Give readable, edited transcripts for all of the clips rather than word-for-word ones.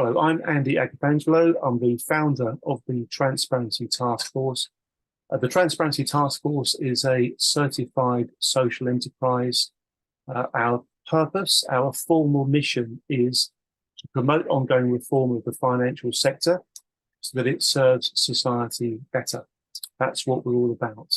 Hello, I'm Andy Agapangelo. I'm the founder of the Transparency Task Force. The Transparency Task Force is a certified social enterprise. Our purpose, our formal mission is to promote ongoing reform of the financial sector so that it serves society better. That's what we're all about.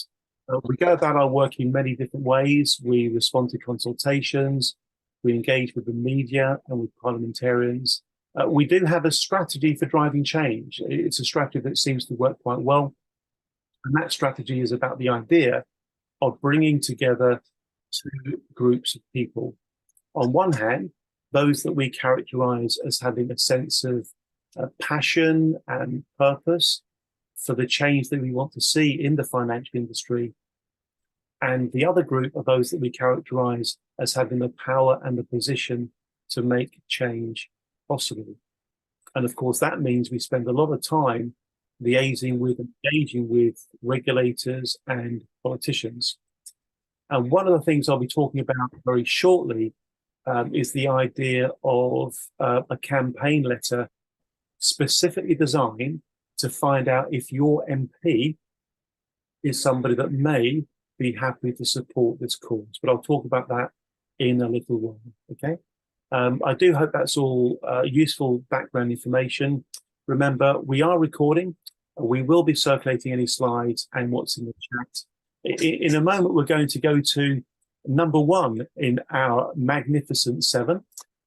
We go about our work in many different ways. We respond to consultations, we engage with the media and with parliamentarians. We do have a strategy for driving change. It's a strategy that seems to work quite well. And that strategy is about the idea of bringing together two groups of people. On one hand, those that we characterize as having a sense of passion and purpose for the change that we want to see in the financial industry. And the other group are those that we characterize as having the power and the position to make change possible. And of course, that means we spend a lot of time liaising with and engaging with regulators and politicians. And one of the things I'll be talking about very shortly is the idea of a campaign letter specifically designed to find out if your MP is somebody that may be happy to support this cause. But I'll talk about that in a little while, okay? I do hope that's all useful background information. Remember, we are recording. We will be circulating any slides and what's in the chat. In a moment, we're going to go to number one in our magnificent seven.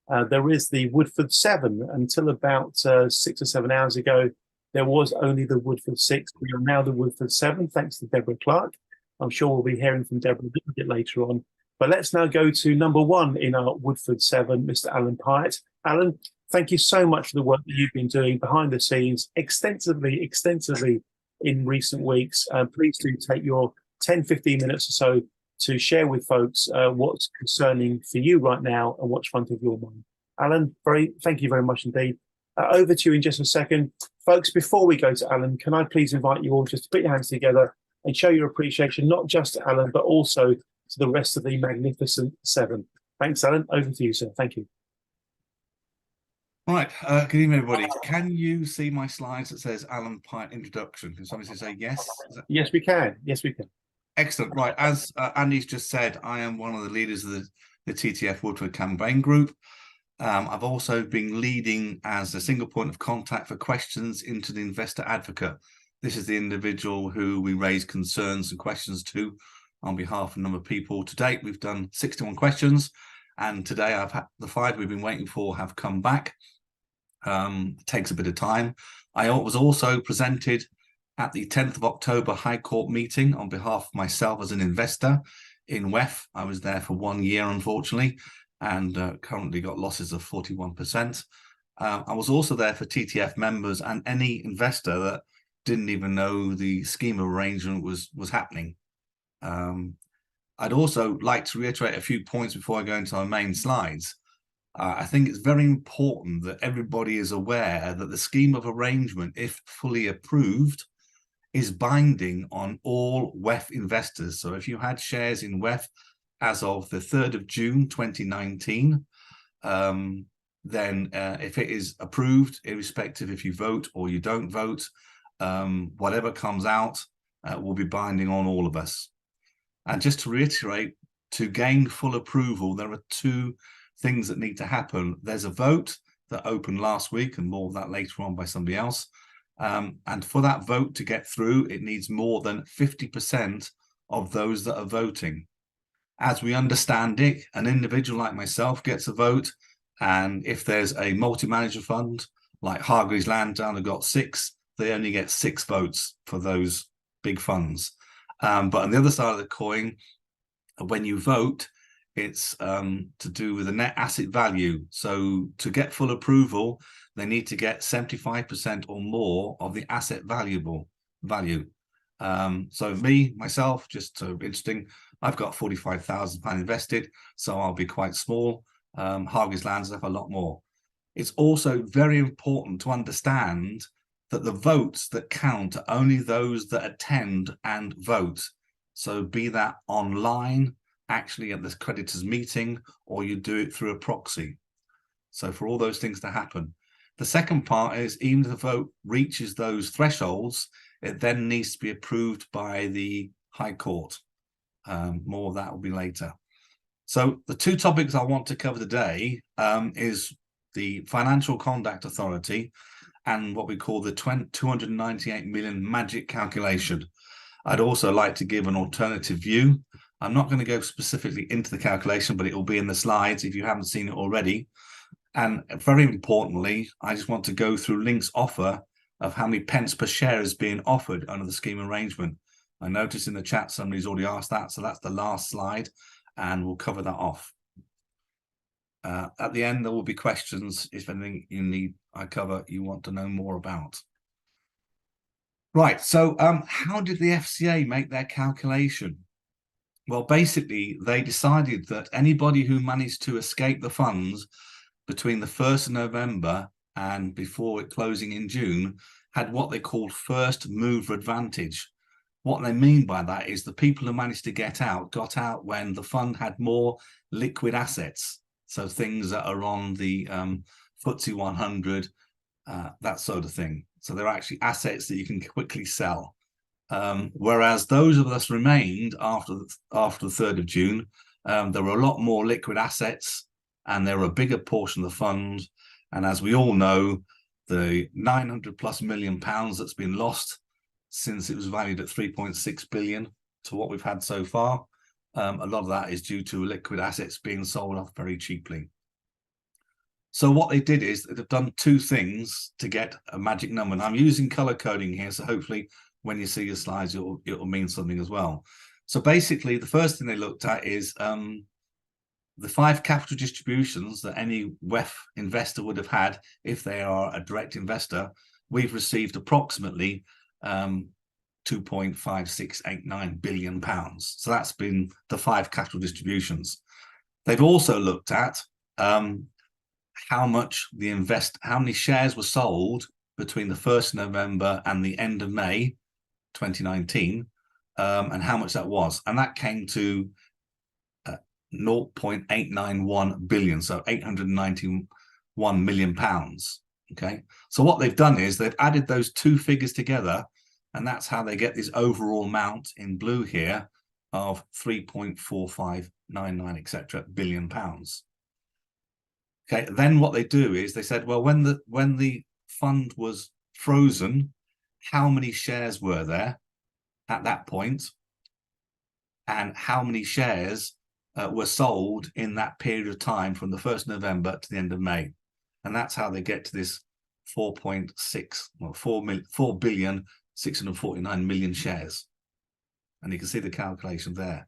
There is the Woodford 7. Until about 6 or 7 hours ago, there was only the Woodford 6. We are now the Woodford 7, thanks to Deborah Clark. I'm sure we'll be hearing from Deborah a little bit later on. But let's now go to number one in our Woodford 7, Mr. Alan Pyatt. Alan, thank you so much for the work that you've been doing behind the scenes extensively in recent weeks. Please do take your 10, 15 minutes or so to share with folks what's concerning for you right now and what's front of your mind. Alan, thank you very much indeed. Over to you in just a second. Folks, before we go to Alan, can I please invite you all just to put your hands together and show your appreciation, not just to Alan, but also to the rest of the magnificent seven. Thanks, Alan. Over to you, sir. Thank you. Right. Good evening, everybody. Can you see my slides that says Alan Pyatt introduction? Can somebody say yes? Yes, we can. Yes, we can. Excellent. Right. As Andy's just said, I am one of the leaders of the TTF Woodford campaign group. I've also been leading as a single point of contact for questions into the investor advocate. This is the individual who we raise concerns and questions to on behalf of a number of people. To date, we've done 61 questions, and today I've had the 5 we've been waiting for have come back. It takes a bit of time. I was also presented at the 10th of October High Court meeting on behalf of myself as an investor in WEF. I was there for 1 year, unfortunately, and currently got losses of 41%. I was also there for TTF members and any investor that didn't even know the scheme of arrangement was happening. I'd also like to reiterate a few points before I go into our main slides. I think it's very important that everybody is aware that the scheme of arrangement, if fully approved, is binding on all WEF investors. So if you had shares in WEF as of the 3rd of June 2019, then if it is approved, irrespective if you vote or you don't vote, whatever comes out will be binding on all of us. And just to reiterate, to gain full approval, there are 2 things that need to happen. There's a vote that opened last week, and more of that later on by somebody else. And for that vote to get through, it needs more than 50% of those that are voting. As we understand it, an individual like myself gets a vote, and if there's a multi-manager fund like Hargreaves Lansdown have got 6, they only get 6 votes for those big funds. But on the other side of the coin, when you vote, it's to do with the net asset value. So to get full approval, they need to get 75% or more of the asset value. So myself, just interesting, I've got £45,000 invested, so I'll be quite small. Hargreaves Lansdown have a lot more. It's also very important to understand that the votes that count are only those that attend and vote. So be that online, actually at the creditors meeting, or you do it through a proxy. So for all those things to happen, The second part is even if the vote reaches those thresholds, it then needs to be approved by the High Court. More of that will be later. So the two topics I want to cover today is the Financial Conduct Authority and what we call the 298 million magic calculation. I'd also like to give an alternative view. I'm not going to go specifically into the calculation, but it will be in the slides if you haven't seen it already. And very importantly, I just want to go through Link's offer of how many pence per share is being offered under the scheme arrangement. I noticed in the chat somebody's already asked that, so that's the last slide, and we'll cover that off. At the end, there will be questions if anything you need I cover you want to know more about. Right, so how did the FCA make their calculation? Well, basically, they decided that anybody who managed to escape the funds between the 1st of November and before it closing in June had what they called first mover advantage. What they mean by that is the people who managed to get out got out when the fund had more liquid assets. So things that are on the FTSE 100, that sort of thing. So they're actually assets that you can quickly sell. Whereas those of us remained after the 3rd of June, there were a lot more liquid assets and there were a bigger portion of the fund. And as we all know, the 900+ million pounds that's been lost since it was valued at 3.6 billion to what we've had so far, a lot of that is due to liquid assets being sold off very cheaply. So what they did is they've done two things to get a magic number. And I'm using color coding here, so hopefully when you see your slides, it'll mean something as well. So basically, the first thing they looked at is the 5 capital distributions that any WEF investor would have had if they are a direct investor. We've received approximately 2.5689 billion pounds. So that's been the 5 capital distributions. They've also looked at how many shares were sold between the 1st of November and the end of May 2019, and how much that was. And that came to 0.891 billion, so 891 million pounds. Okay, so what they've done is they've added those two figures together, and that's how they get this overall amount in blue here of 3.4599 etc. billion pounds. Okay, then what they do is they said, well, when the fund was frozen, how many shares were there at that point, and how many shares were sold in that period of time from the 1st of November to the end of May. And that's how they get to this 4.649 million shares. And you can see the calculation there.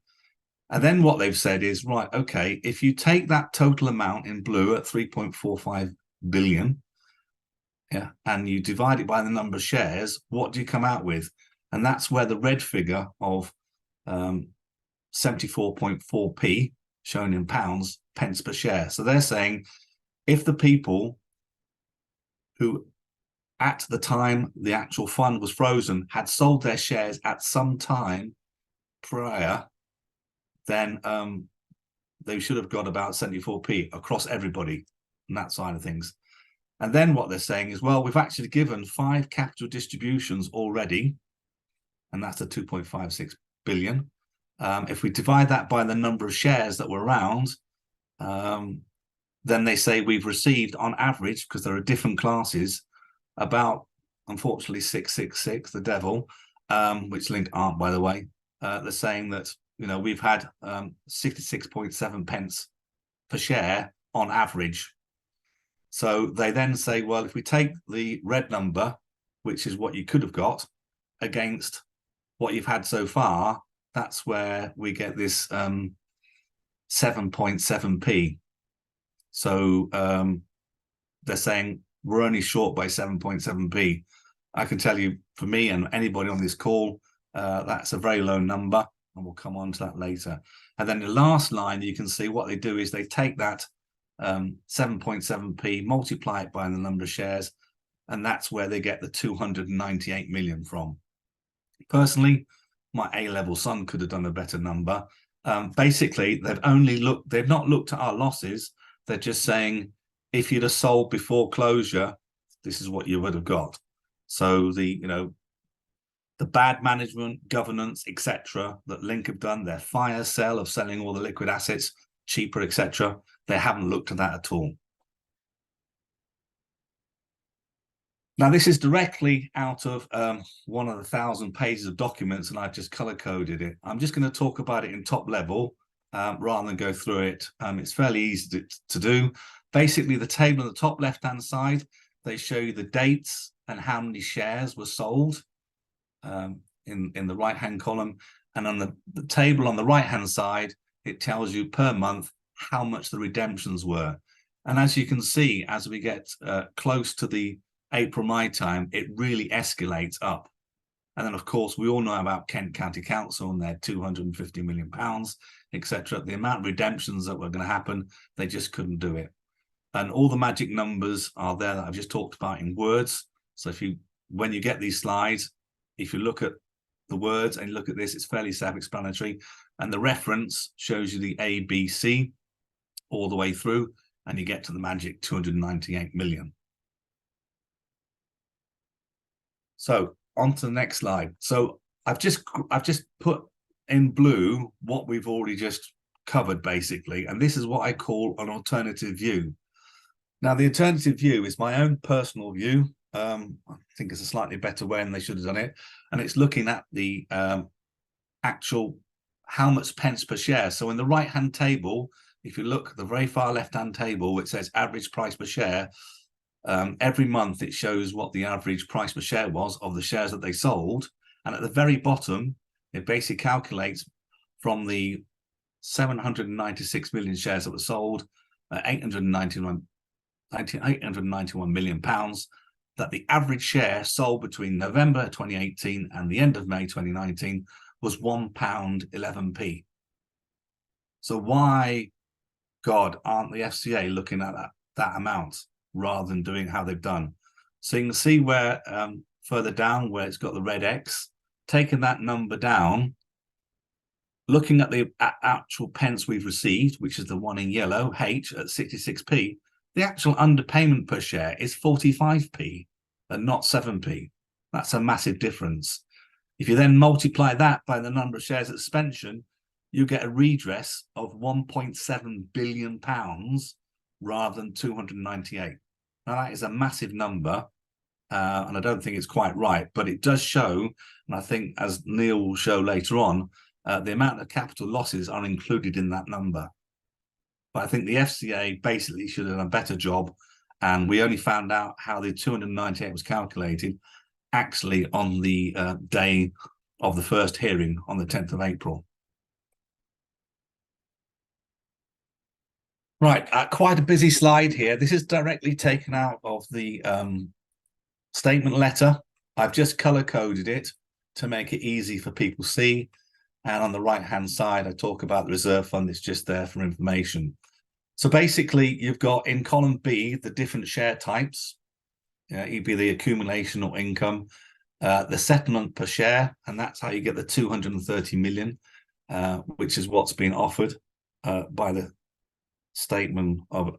And then what they've said is, right, okay, if you take that total amount in blue at 3.45 billion, yeah, and you divide it by the number of shares, what do you come out with? And that's where the red figure of 74.4p, shown in pounds, pence per share. So they're saying if the people who at the time the actual fund was frozen had sold their shares at some time prior, then they should have got about 74p across everybody on that side of things. And then what they're saying is, well, we've actually given 5 capital distributions already, and that's the 2.56 billion. If we divide that by the number of shares that were around, then they say we've received on average, because there are different classes, about, unfortunately, 666, the devil, which Link aren't, by the way. They're saying that, you know, we've had 66.7 pence per share on average. So they then say, well, if we take the red number, which is what you could have got, against what you've had so far, that's where we get this 7.7p. So they're saying we're only short by 7.7p. I can tell you, for me and anybody on this call, that's a very low number, and we'll come on to that later. And then the last line, you can see what they do is they take that 7.7p, multiply it by the number of shares, and that's where they get the 298 million from. Personally, my A-level son could have done a better number. Basically, they've not looked at our losses. They're just saying, if you'd have sold before closure this is what you would have got. So the bad management, governance, etc., that Link have done, their fire sale of selling all the liquid assets cheaper, etc., they haven't looked at that at all. Now, this is directly out of one of the 1,000 pages of documents, and I've just color-coded it. I'm just going to talk about it in top level rather than go through it. It's fairly easy to do. Basically, the table on the top left-hand side, they show you the dates and how many shares were sold in the right-hand column. And on the table on the right-hand side, it tells you per month how much the redemptions were. And as you can see, as we get close to the April-May time, it really escalates up. And then, of course, we all know about Kent County Council and their £250 million, etc. The amount of redemptions that were going to happen, they just couldn't do it. And all the magic numbers are there that I've just talked about in words. So when you get these slides, if you look at the words and look at this, it's fairly self-explanatory. And the reference shows you the A, B, C all the way through, and you get to the magic 298 million. So on to the next slide. So I've just put in blue what we've already just covered, basically, and this is what I call an alternative view. Now, the alternative view is my own personal view. I think it's a slightly better way, and they should have done it. And it's looking at the actual how much pence per share. So in the right-hand table, if you look at the very far left-hand table, it says average price per share. Every month it shows what the average price per share was of the shares that they sold. And at the very bottom, it basically calculates from the 796 million shares that were sold, 891 million pounds, that the average share sold between November 2018 and the end of May 2019 was £1.11p. So why, God, aren't the FCA looking at that amount rather than doing how they've done? So you can see where further down where it's got the red X, taking that number down, looking at the actual pence we've received, which is the one in yellow, H at 66p, the actual underpayment per share is 45p and not 7p. That's a massive difference. If you then multiply that by the number of shares at suspension, you get a redress of £1.7 billion rather than 298. Now, that is a massive number, and I don't think it's quite right, but it does show, and I think, as Neil will show later on, the amount of capital losses are included in that number. But I think the FCA basically should have done a better job, and we only found out how the 298 was calculated actually on the day of the first hearing on the 10th of April. Right, quite a busy slide here. This is directly taken out of the statement letter. I've just color-coded it to make it easy for people to see. And on the right-hand side, I talk about the reserve fund. It's just there for information. So basically, you've got in column B, the different share types. It'd be the accumulation or income, the settlement per share, and that's how you get the 230 million, which is what's been offered by the statement of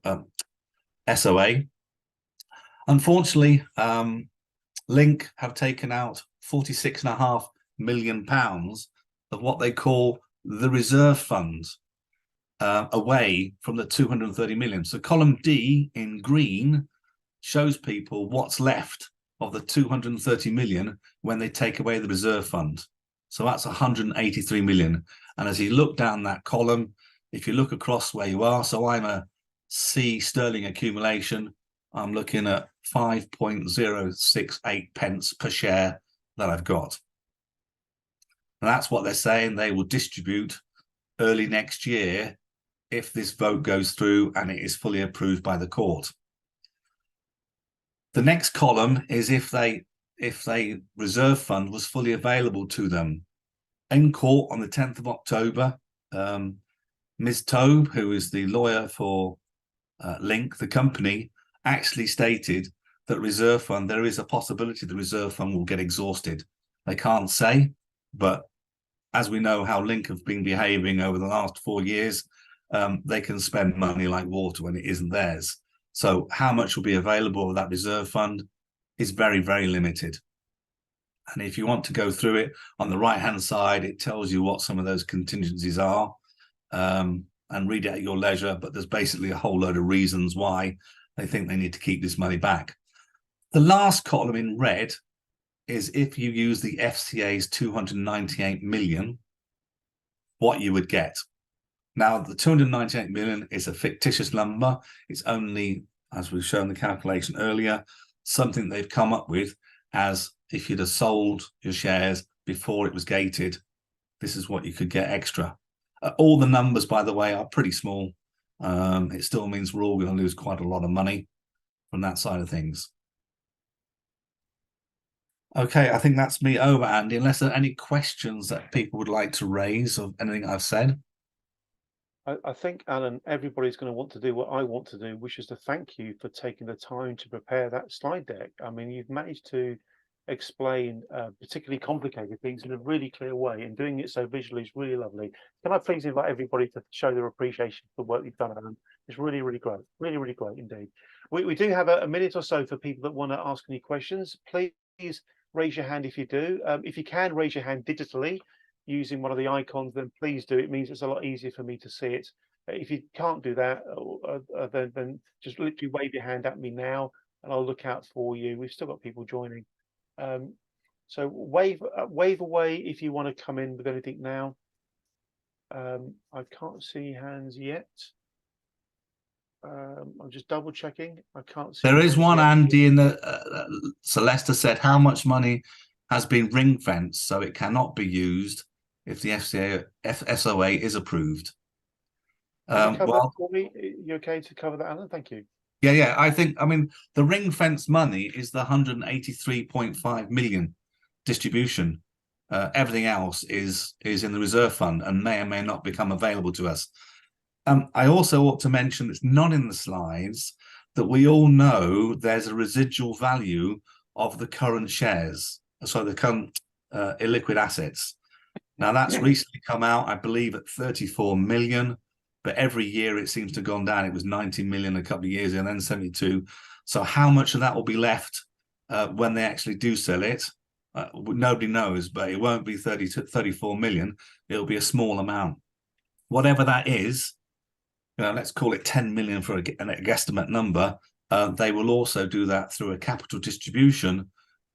SOA. Unfortunately, Link have taken out £46.5 million of what they call the reserve fund away from the 230 million. So column D in green shows people what's left of the 230 million when they take away the reserve fund. So that's 183 million. And as you look down that column, if you look across where you are, so I'm a C sterling accumulation, I'm looking at 5.068 pence per share that I've got. And that's what they're saying they will distribute early next year if this vote goes through and it is fully approved by the court. The next column is if they reserve fund was fully available to them. In court on the 10th of October, Ms. Tobe, who is the lawyer for Link, the company, actually stated that reserve fund, there is a possibility the reserve fund will get exhausted. They can't say, but as we know how Link have been behaving over the last 4 years, they can spend money like water when it isn't theirs. So how much will be available of that reserve fund? is very, very limited. And if you want to go through it, on the right-hand side, it tells you what some of those contingencies are, and read it at your leisure. But there's basically a whole load of reasons why they think they need to keep this money back. The last column in red is if you use the FCA's 298 million, what you would get. Now, the 298 million is a fictitious number. It's only, as we've shown the calculation earlier, something they've come up with as if you'd have sold your shares before it was gated, this is what you could get extra. All the numbers, by the way, are pretty small. It still means we're all going to lose quite a lot of money from that side of things. Okay, I think that's me over, Andy, unless there are any questions that people would like to raise of anything I've said. I think, Alan, everybody's going to want to do what I want to do, which is to thank you for taking the time to prepare that slide deck. I mean, you've managed to explain particularly complicated things in a really clear way, and doing it so visually is really lovely. Can I please invite everybody to show their appreciation for the work you've done, Alan? It's really, really great. Really, really great indeed. We do have a minute or so for people that want to ask any questions. Please raise your hand if you do. If you can raise your hand digitally using one of the icons, then please do. It means it's a lot easier for me to see it. If you can't do that, then just literally wave your hand at me now and I'll look out for you. We've still got people joining. So wave away if you want to come in with anything now. I can't see hands yet. I'm just double checking. I can't see. There is one, Andy, in the Celeste said, how much money has been ring fenced so it cannot be used if the SOA is approved? Well, for me, you okay to cover that, Alan? Thank you. Yeah. I mean, the ring fence money is the 183.5 million distribution. Everything else is in the reserve fund and may or may not become available to us. I also ought to mention, it's not in the slides, that we all know there's a residual value of the current shares, so the current illiquid assets. Now, that's recently come out, I believe, at 34 million, but every year it seems to have gone down. It was 90 million a couple of years ago, and then 72. So how much of that will be left when they actually do sell it? Nobody knows, but it won't be 34 million. It'll be a small amount. Whatever that is, let's call it 10 million for a guesstimate number. They will also do that through a capital distribution,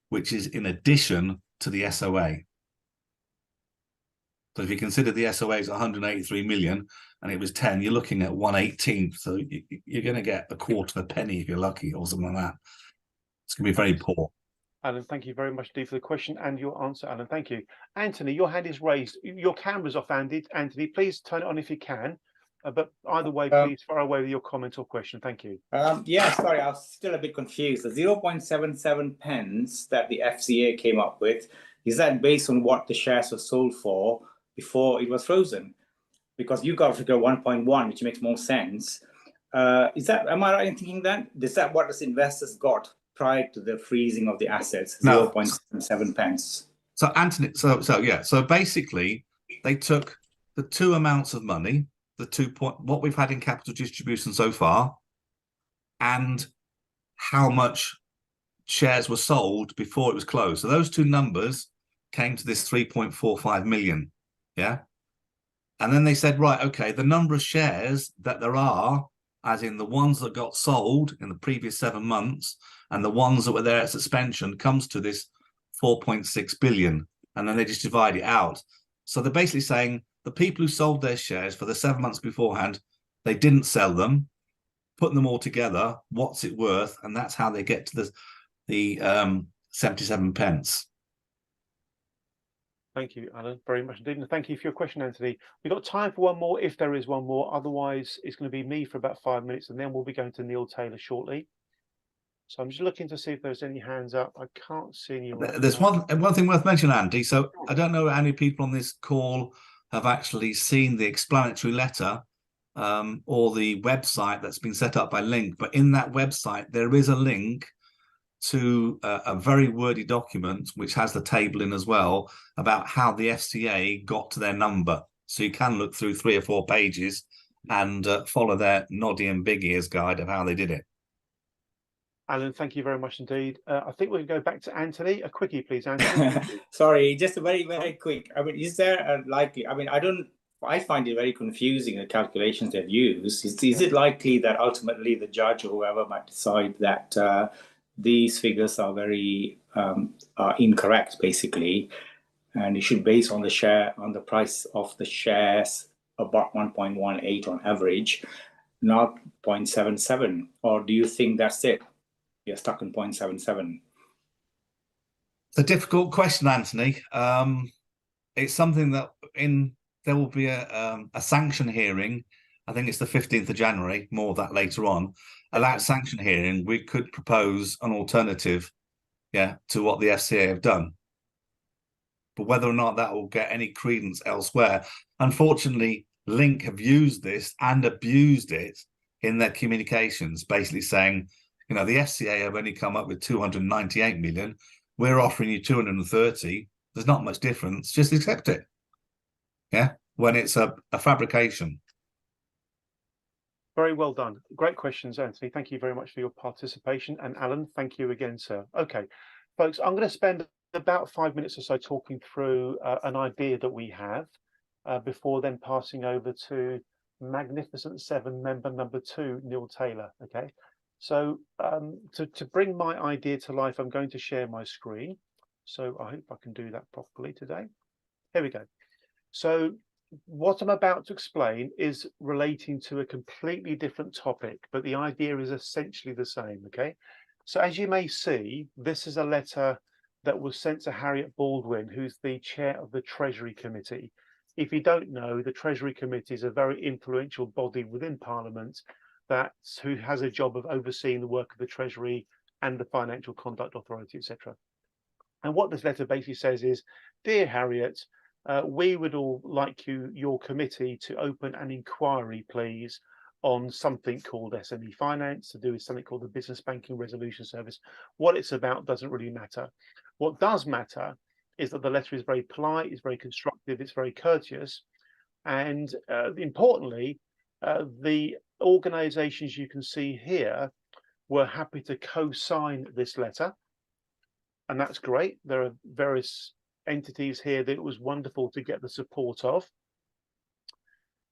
which is in addition to the SOA. So if you consider the SOA is 183 million and it was 10, you're looking at 1/18th. So you're going to get a quarter of a penny if you're lucky, or something like that. It's going to be very poor. Alan, thank you very much indeed for the question and your answer, Alan. Thank you. Anthony, your hand is raised. Your camera's off, Anthony. Please turn it on if you can. But either way, please fire away with your comment or question. Thank you. Yeah, sorry, I was still a bit confused. The 0.77 pence that the FCA came up with, is that based on what the shares were sold for before it was frozen? Because you got to figure 1.1, which makes more sense. Am I right in thinking that? Is that what the investors got prior to the freezing of the assets? No. 0.77 pence. So Anthony, so basically they took the two amounts of money, what we've had in capital distribution so far, and how much shares were sold before it was closed. So those two numbers came to this 3.45 million. Yeah. And then they said, right, okay, the number of shares that there are, as in the ones that got sold in the previous 7 months and the ones that were there at suspension, comes to this 4.6 billion. And then they just divide it out. So they're basically saying the people who sold their shares for the 7 months beforehand, they didn't sell them, put them all together, what's it worth? And that's how they get to the 77 pence. Thank you, Alan, very much indeed. And thank you for your question, Anthony. We've got time for one more, if there is one more. Otherwise, it's going to be me for about 5 minutes, and then we'll be going to Neil Taylor shortly. So I'm just looking to see if there's any hands up. I can't see any. There's one thing worth mentioning, Andy. So I don't know how many people on this call have actually seen the explanatory letter or the website that's been set up by Link. But in that website, there is a link to a very wordy document which has the table in as well about how the FCA got to their number. So you can look through 3 or 4 pages and follow their noddy and big ears guide of how they did it. Alan, thank you very much indeed. I think we'll go back to Anthony. A quickie, please, Anthony. Sorry, just a very quick. I mean, is there a likely? I mean, I find it very confusing, the calculations they've used. Is it likely that ultimately the judge or whoever might decide that these figures are very are incorrect, basically, and it should base on the price of the shares about 1.18 on average, not 0.77? Or do you think that's it? You're stuck in 0.77. It's a difficult question, Anthony. It's something that there will be a sanction hearing. I think it's the 15th of January, more of that later on. At that sanction hearing, we could propose an alternative, to what the FCA have done. But whether or not that will get any credence elsewhere, unfortunately, Link have used this and abused it in their communications, basically saying, the FCA have only come up with 298 million. We're offering you 230. There's not much difference. Just accept it. Yeah, when it's a fabrication. Very well done. Great questions, Anthony. Thank you very much for your participation. And Alan, thank you again, sir. Okay, folks, I'm going to spend about 5 minutes or so talking through an idea that we have before then passing over to Magnificent Seven member number 2, Neil Taylor. Okay, so to bring my idea to life, I'm going to share my screen. So I hope I can do that properly today. Here we go. So what I'm about to explain is relating to a completely different topic, but the idea is essentially the same. Okay, so as you may see, this is a letter that was sent to Harriet Baldwin, who's the chair of the Treasury Committee. If you don't know, the Treasury Committee is a very influential body within Parliament who has a job of overseeing the work of the Treasury and the Financial Conduct Authority, etc. And what this letter basically says is, dear Harriet, we would all like your committee to open an inquiry, please, on something called SME finance, to do with something called the Business Banking Resolution Service. What it's about doesn't really matter. What does matter is that the letter is very polite, it's very constructive, it's very courteous, and importantly, the organisations you can see here were happy to co-sign this letter, and that's great. There are various entities here that it was wonderful to get the support of.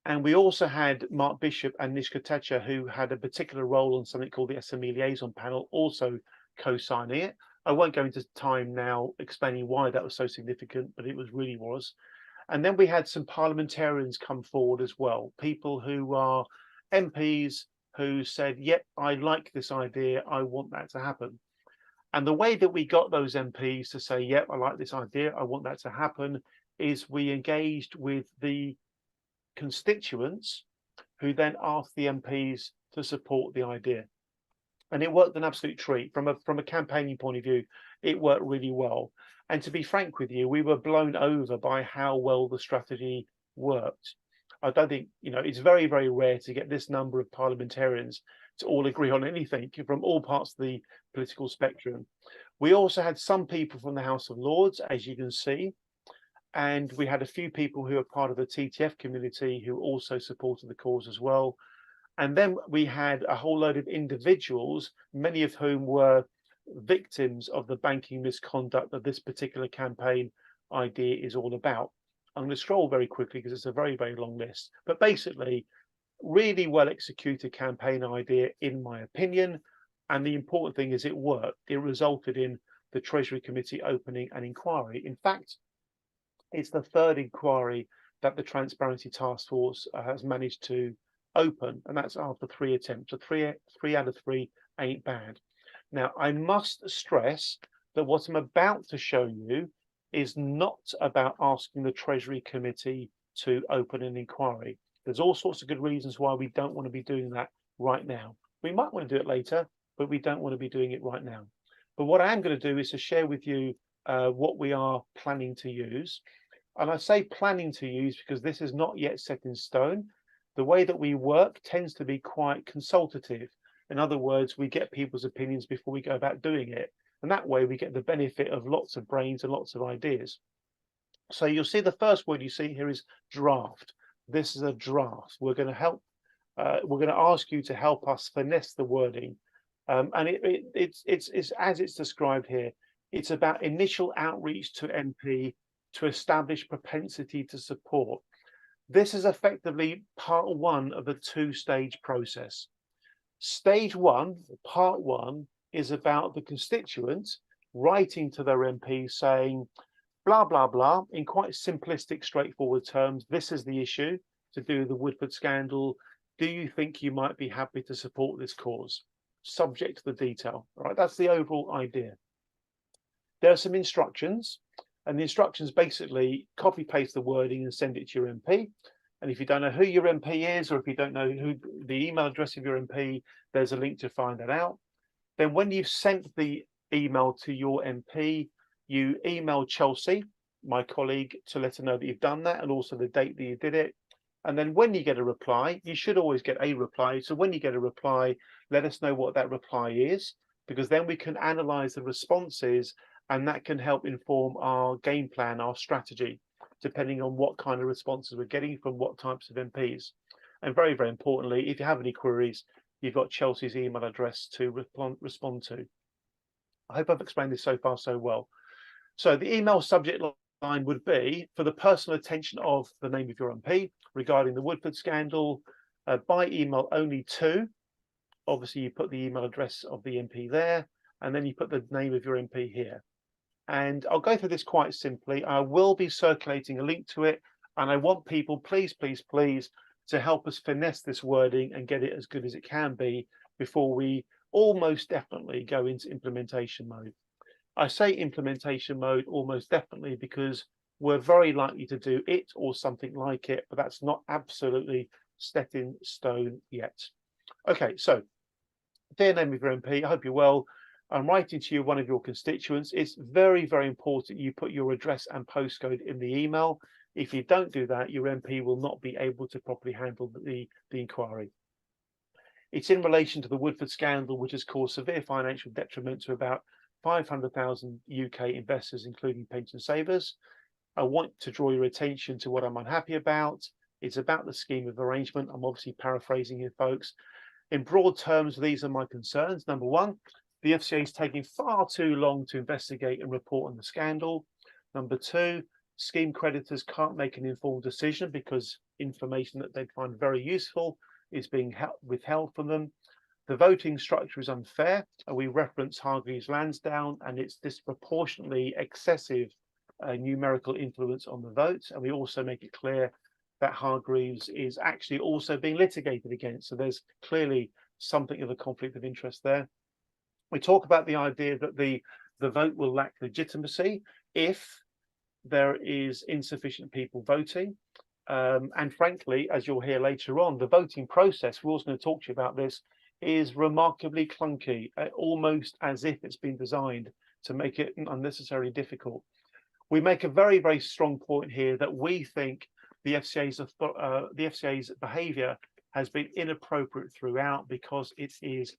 And we also had Mark Bishop and Nish Kotecha, who had a particular role on something called the SME Liaison Panel, also co-signing it. I won't go into time now explaining why that was so significant, but it really was. And then we had some parliamentarians come forward as well, people who are MPs who said, yep, I like this idea, I want that to happen. And the way that we got those MPs to say, yep, I like this idea, I want that to happen, is we engaged with the constituents who then asked the MPs to support the idea. And it worked an absolute treat. From a campaigning point of view, it worked really well. And to be frank with you, we were blown over by how well the strategy worked. I don't think, it's very, very rare to get this number of parliamentarians to all agree on anything from all parts of the political spectrum. We also had some people from the House of Lords, as you can see, and we had a few people who are part of the TTF community who also supported the cause as well. And then we had a whole load of individuals, many of whom were victims of the banking misconduct that this particular campaign idea is all about. I'm going to scroll very quickly because it's a very, very long list. But basically, really well executed campaign idea, in my opinion. And the important thing is it worked. It resulted in the Treasury Committee opening an inquiry. In fact, it's the third inquiry that the Transparency Task Force has managed to open, and that's after 3 attempts. So three out of 3 ain't bad. Now, I must stress that what I'm about to show you is not about asking the Treasury Committee to open an inquiry. There's all sorts of good reasons why we don't want to be doing that right now. We might want to do it later, but we don't want to be doing it right now. But what I am going to do is to share with you what we are planning to use. And I say planning to use because this is not yet set in stone. The way that we work tends to be quite consultative. In other words, we get people's opinions before we go about doing it. And that way we get the benefit of lots of brains and lots of ideas. So you'll see the first word you see here is draft. This is a draft. We're going to ask you to help us finesse the wording. And it's as it's described here. It's about initial outreach to MP to establish propensity to support. This is effectively part one of a two-stage process. Stage one, part one, is about the constituents writing to their MP saying, blah, blah, blah, in quite simplistic, straightforward terms, this is the issue to do with the Woodford scandal. Do you think you might be happy to support this cause? Subject to the detail. All right, that's the overall idea. There are some instructions, and the instructions basically copy paste the wording and send it to your MP. And if you don't know who your MP is, or if you don't know who the email address of your MP, there's a link to find that out. Then when you've sent the email to your MP, you email Chelsea, my colleague, to let her know that you've done that, and also the date that you did it. And then when you get a reply, you should always get a reply. So when you get a reply, let us know what that reply is, because then we can analyze the responses, and that can help inform our game plan, our strategy, depending on what kind of responses we're getting from what types of MPs. And very, very importantly, if you have any queries, you've got Chelsea's email address to respond to. I hope I've explained this so far so well. So the email subject line would be for the personal attention of the name of your MP regarding the Woodford scandal, by email only to, obviously you put the email address of the MP there, and then you put the name of your MP here. And I'll go through this quite simply. I will be circulating a link to it, and I want people, please, please, please, to help us finesse this wording and get it as good as it can be before we almost definitely go into implementation mode. I say implementation mode almost definitely because we're very likely to do it or something like it, but that's not absolutely set in stone yet. Okay, so dear name of your MP, I hope you're well. I'm writing to you, one of your constituents. It's very, very important you put your address and postcode in the email. If you don't do that, your MP will not be able to properly handle the inquiry. It's in relation to the Woodford scandal, which has caused severe financial detriment to about 500,000 UK investors, including pension savers. I want to draw your attention to what I'm unhappy about. It's about the scheme of arrangement. I'm obviously paraphrasing here, folks. In broad terms, these are my concerns. Number one, the FCA is taking far too long to investigate and report on the scandal. Number two, scheme creditors can't make an informed decision because information that they find very useful is being withheld from them. The voting structure is unfair. We reference Hargreaves Lansdowne and its disproportionately excessive numerical influence on the vote. And we also make it clear that Hargreaves is actually also being litigated against. So there's clearly something of a conflict of interest there. We talk about the idea that the vote will lack legitimacy if there is insufficient people voting. And frankly, as you'll hear later on, the voting process, we're also going to talk to you about this, is remarkably clunky, almost as if it's been designed to make it unnecessarily difficult. We make a very, very strong point here that we think the FCA's behaviour has been inappropriate throughout because it is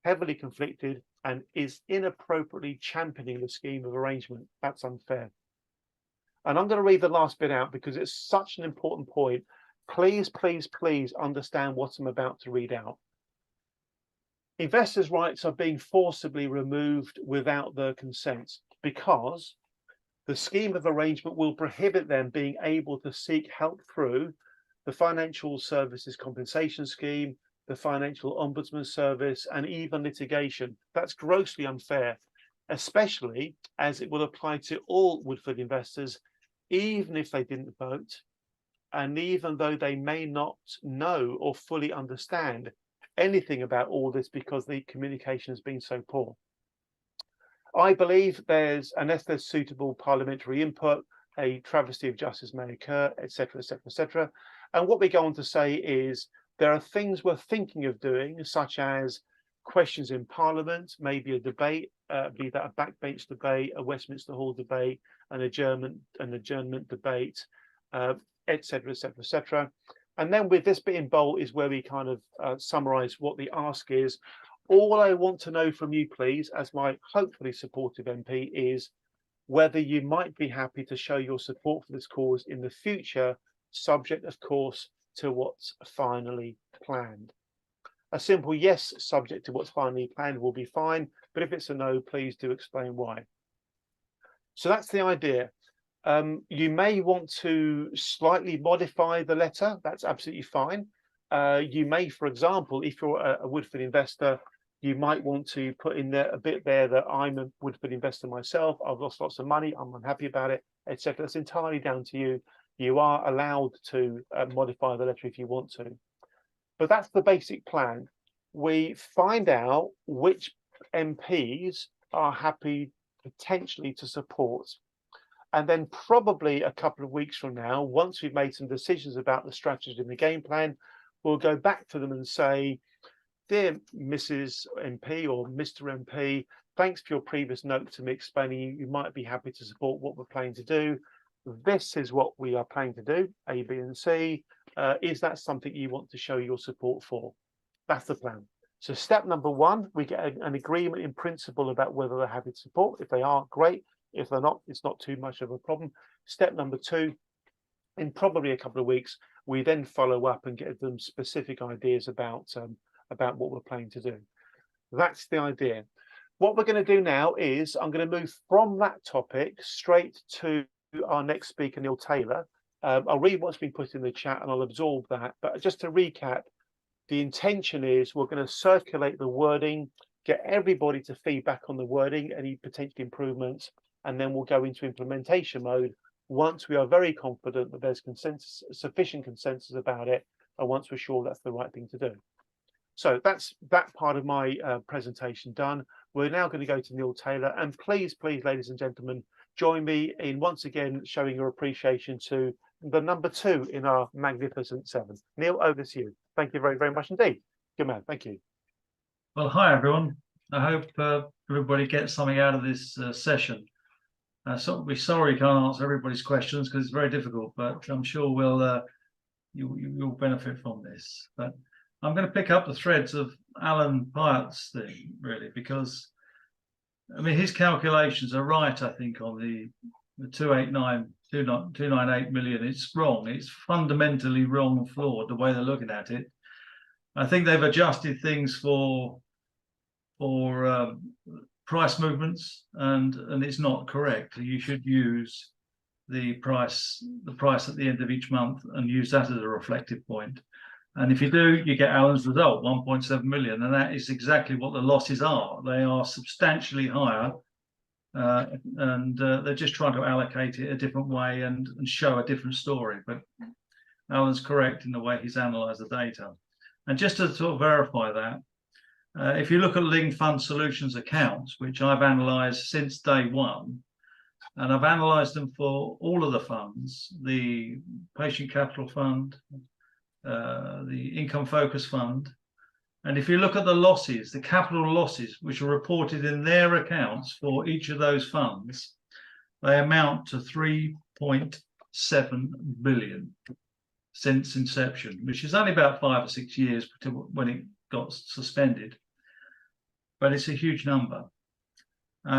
heavily conflicted and is inappropriately championing the scheme of arrangement. That's unfair. And I'm going to read the last bit out because it's such an important point. Please, please, please understand what I'm about to read out. Investors' rights are being forcibly removed without their consent because the scheme of arrangement will prohibit them being able to seek help through the Financial Services Compensation Scheme, the Financial Ombudsman Service, and even litigation. That's grossly unfair, especially as it will apply to all Woodford investors, even if they didn't vote, and even though they may not know or fully understand anything about all this because the communication has been so poor. I believe unless there's suitable parliamentary input, a travesty of justice may occur, etc., etc., etc. And what we go on to say is there are things we're thinking of doing, such as questions in Parliament, maybe a debate, be that a backbench debate, a Westminster Hall debate, an adjournment debate, etc., etc., etc. And then with this bit in bold is where we kind of summarise what the ask is. All I want to know from you, please, as my hopefully supportive MP, is whether you might be happy to show your support for this cause in the future, subject, of course, to what's finally planned. A simple yes, subject to what's finally planned, will be fine. But if it's a no, please do explain why. So that's the idea. You may want to slightly modify the letter. That's absolutely fine. You may, for example, if you're a Woodford investor, you might want to put in there a bit there that I'm a Woodford investor myself. I've lost lots of money. I'm unhappy about it, etc. That's entirely down to you. You are allowed to modify the letter if you want to. But that's the basic plan. We find out which MPs are happy potentially to support. And then probably a couple of weeks from now, once we've made some decisions about the strategy and the game plan, we'll go back to them and say, dear Mrs. MP or Mr. MP, thanks for your previous note to me explaining you might be happy to support what we're planning to do. This is what we are planning to do, A, B, and C. Is that something you want to show your support for? That's the plan. So step number one, we get an agreement in principle about whether they're happy to support. If they are, great. If they're not, it's not too much of a problem. Step number two, in probably a couple of weeks, we then follow up and get them specific ideas about what we're planning to do. That's the idea. What we're going to do now is I'm going to move from that topic straight to our next speaker, Neil Taylor. I'll read what's been put in the chat and I'll absorb that. But just to recap, the intention is we're going to circulate the wording, get everybody to feedback on the wording, any potential improvements, and then we'll go into implementation mode once we are very confident that there's consensus, sufficient consensus about it, and once we're sure that's the right thing to do. So that's that part of my presentation done. We're now going to go to Neil Taylor, and please, ladies and gentlemen, join me in once again showing your appreciation to the number 2 in our magnificent 7. Neil, over to you. Thank you very, very much indeed. Good man. Thank you. Well, hi, everyone. I hope everybody gets something out of this session. So we're sorry we can't answer everybody's questions because it's very difficult, but I'm sure you'll benefit from this. But I'm going to pick up the threads of Alan Pyatt's thing, really, because I mean his calculations are right, I think, on the 298 million. It's wrong. It's fundamentally wrong and flawed the way they're looking at it. I think they've adjusted things for price movements, and it's not correct. You should use the price at the end of each month and use that as a reflective point. And if you do, you get Alan's result, 1.7 million, and that is exactly what the losses are. They are substantially higher, and they're just trying to allocate it a different way and show a different story. But Alan's correct in the way he's analysed the data. And just to sort of verify that, if you look at Ling Fund Solutions accounts, which I've analysed since day one, and I've analysed them for all of the funds, the Patient Capital Fund, the Income Focus Fund, and if you look at the losses, the capital losses, which are reported in their accounts for each of those funds, they amount to 3.7 billion since inception, which is only about 5 or 6 years when it got suspended. But it's a huge number.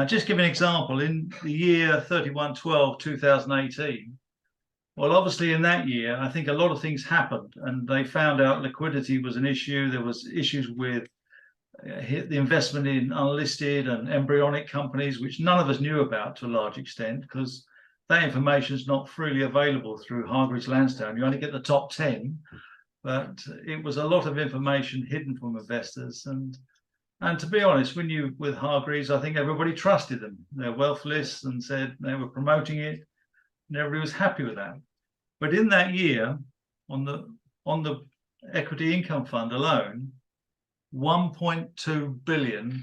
Just give an example. In the year 31/12/2018, well, obviously in that year, I think a lot of things happened, and they found out liquidity was an issue. There was issues with the investment in unlisted and embryonic companies, which none of us knew about to a large extent, because that information is not freely available through Hargreaves Lansdown. You only get the top 10, but it was a lot of information hidden from investors. And to be honest, with Hargreaves, I think everybody trusted them. Their wealth lists and said they were promoting it, and everybody was happy with that. But in that year, on the equity income fund alone, 1.2 billion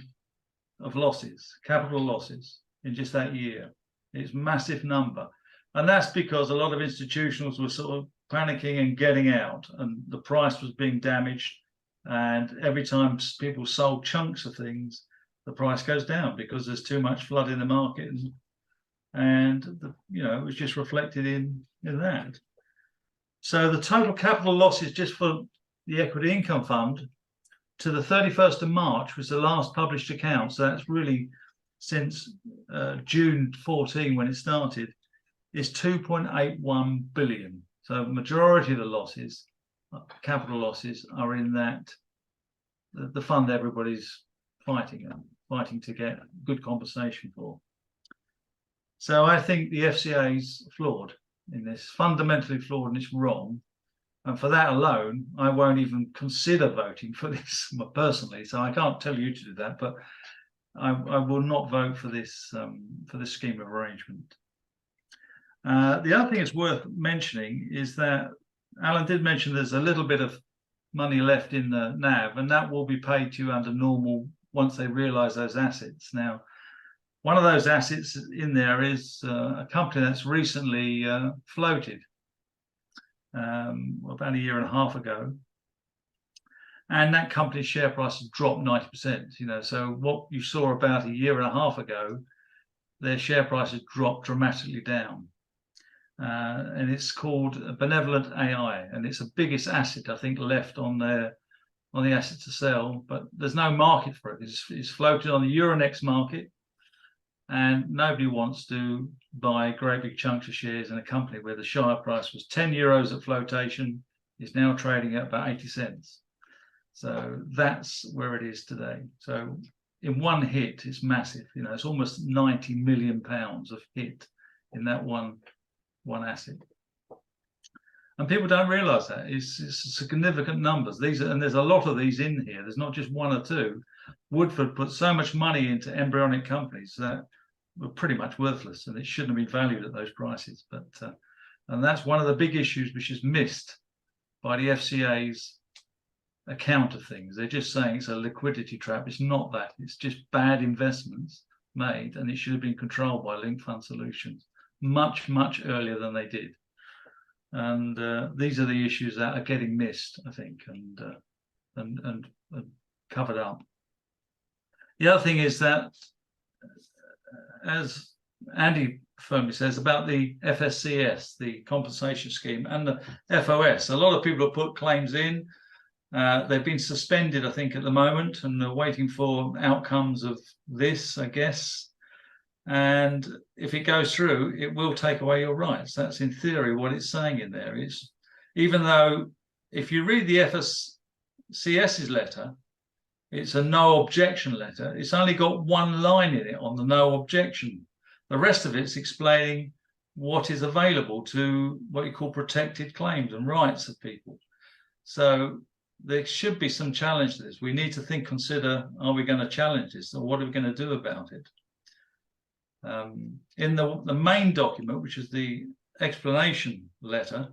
of losses, capital losses, in just that year. It's a massive number. And that's because a lot of institutionals were sort of panicking and getting out, and the price was being damaged. And every time people sold chunks of things, the price goes down because there's too much flood in the market, and it was just reflected in that. So the total capital losses just for the equity income fund to the 31st of March was the last published account. So that's really since June 14 when it started, is 2.81 billion. So the majority of the losses, capital losses, are in that the fund everybody's fighting to get good compensation for. So I think the FCA is flawed in this, fundamentally flawed, and it's wrong. And for that alone, I won't even consider voting for this personally. So I can't tell you to do that, but I will not vote for this scheme of arrangement. The other thing that's worth mentioning is that Alan did mention there's a little bit of money left in the NAV, and that will be paid to you under normal once they realise those assets. Now, one of those assets in there is a company that's recently floated about a year and a half ago, and that company's share price has dropped 90%. You know, so what you saw about a year and a half ago, their share price has dropped dramatically down, and it's called Benevolent AI, and it's the biggest asset I think left on the asset to sell, but there's no market for it. It's floated on the Euronext market, and nobody wants to buy great big chunks of shares in a company where the share price was 10 euros at flotation, is now trading at about 80 cents. So that's where it is today. So in one hit, it's massive. You know, it's almost 90 million pounds of hit in that one asset. And people don't realize that it's significant numbers. And there's a lot of these in here. There's not just one or two. Woodford put so much money into embryonic companies that were pretty much worthless, and it shouldn't have been valued at those prices. But and that's one of the big issues which is missed by the FCA's account of things. They're just saying it's a liquidity trap. It's not that. It's just bad investments made, and it should have been controlled by Linked Fund Solutions much earlier than they did. And these are the issues that are getting missed, I think, and covered up. The other thing is that, as Andy firmly says about the FSCS, the compensation scheme, and the FOS, a lot of people have put claims in. They've been suspended, I think, at the moment, and they're waiting for outcomes of this, I guess. And if it goes through, it will take away your rights. That's in theory what it's saying in there. It's, even though if you read the FSCS's letter, it's a no objection letter. It's only got one line in it on the no objection. The rest of it's explaining what is available to what you call protected claims and rights of people. So there should be some challenge to this. We need to consider, are we going to challenge this, or what are we going to do about it? In the main document, which is the explanation letter,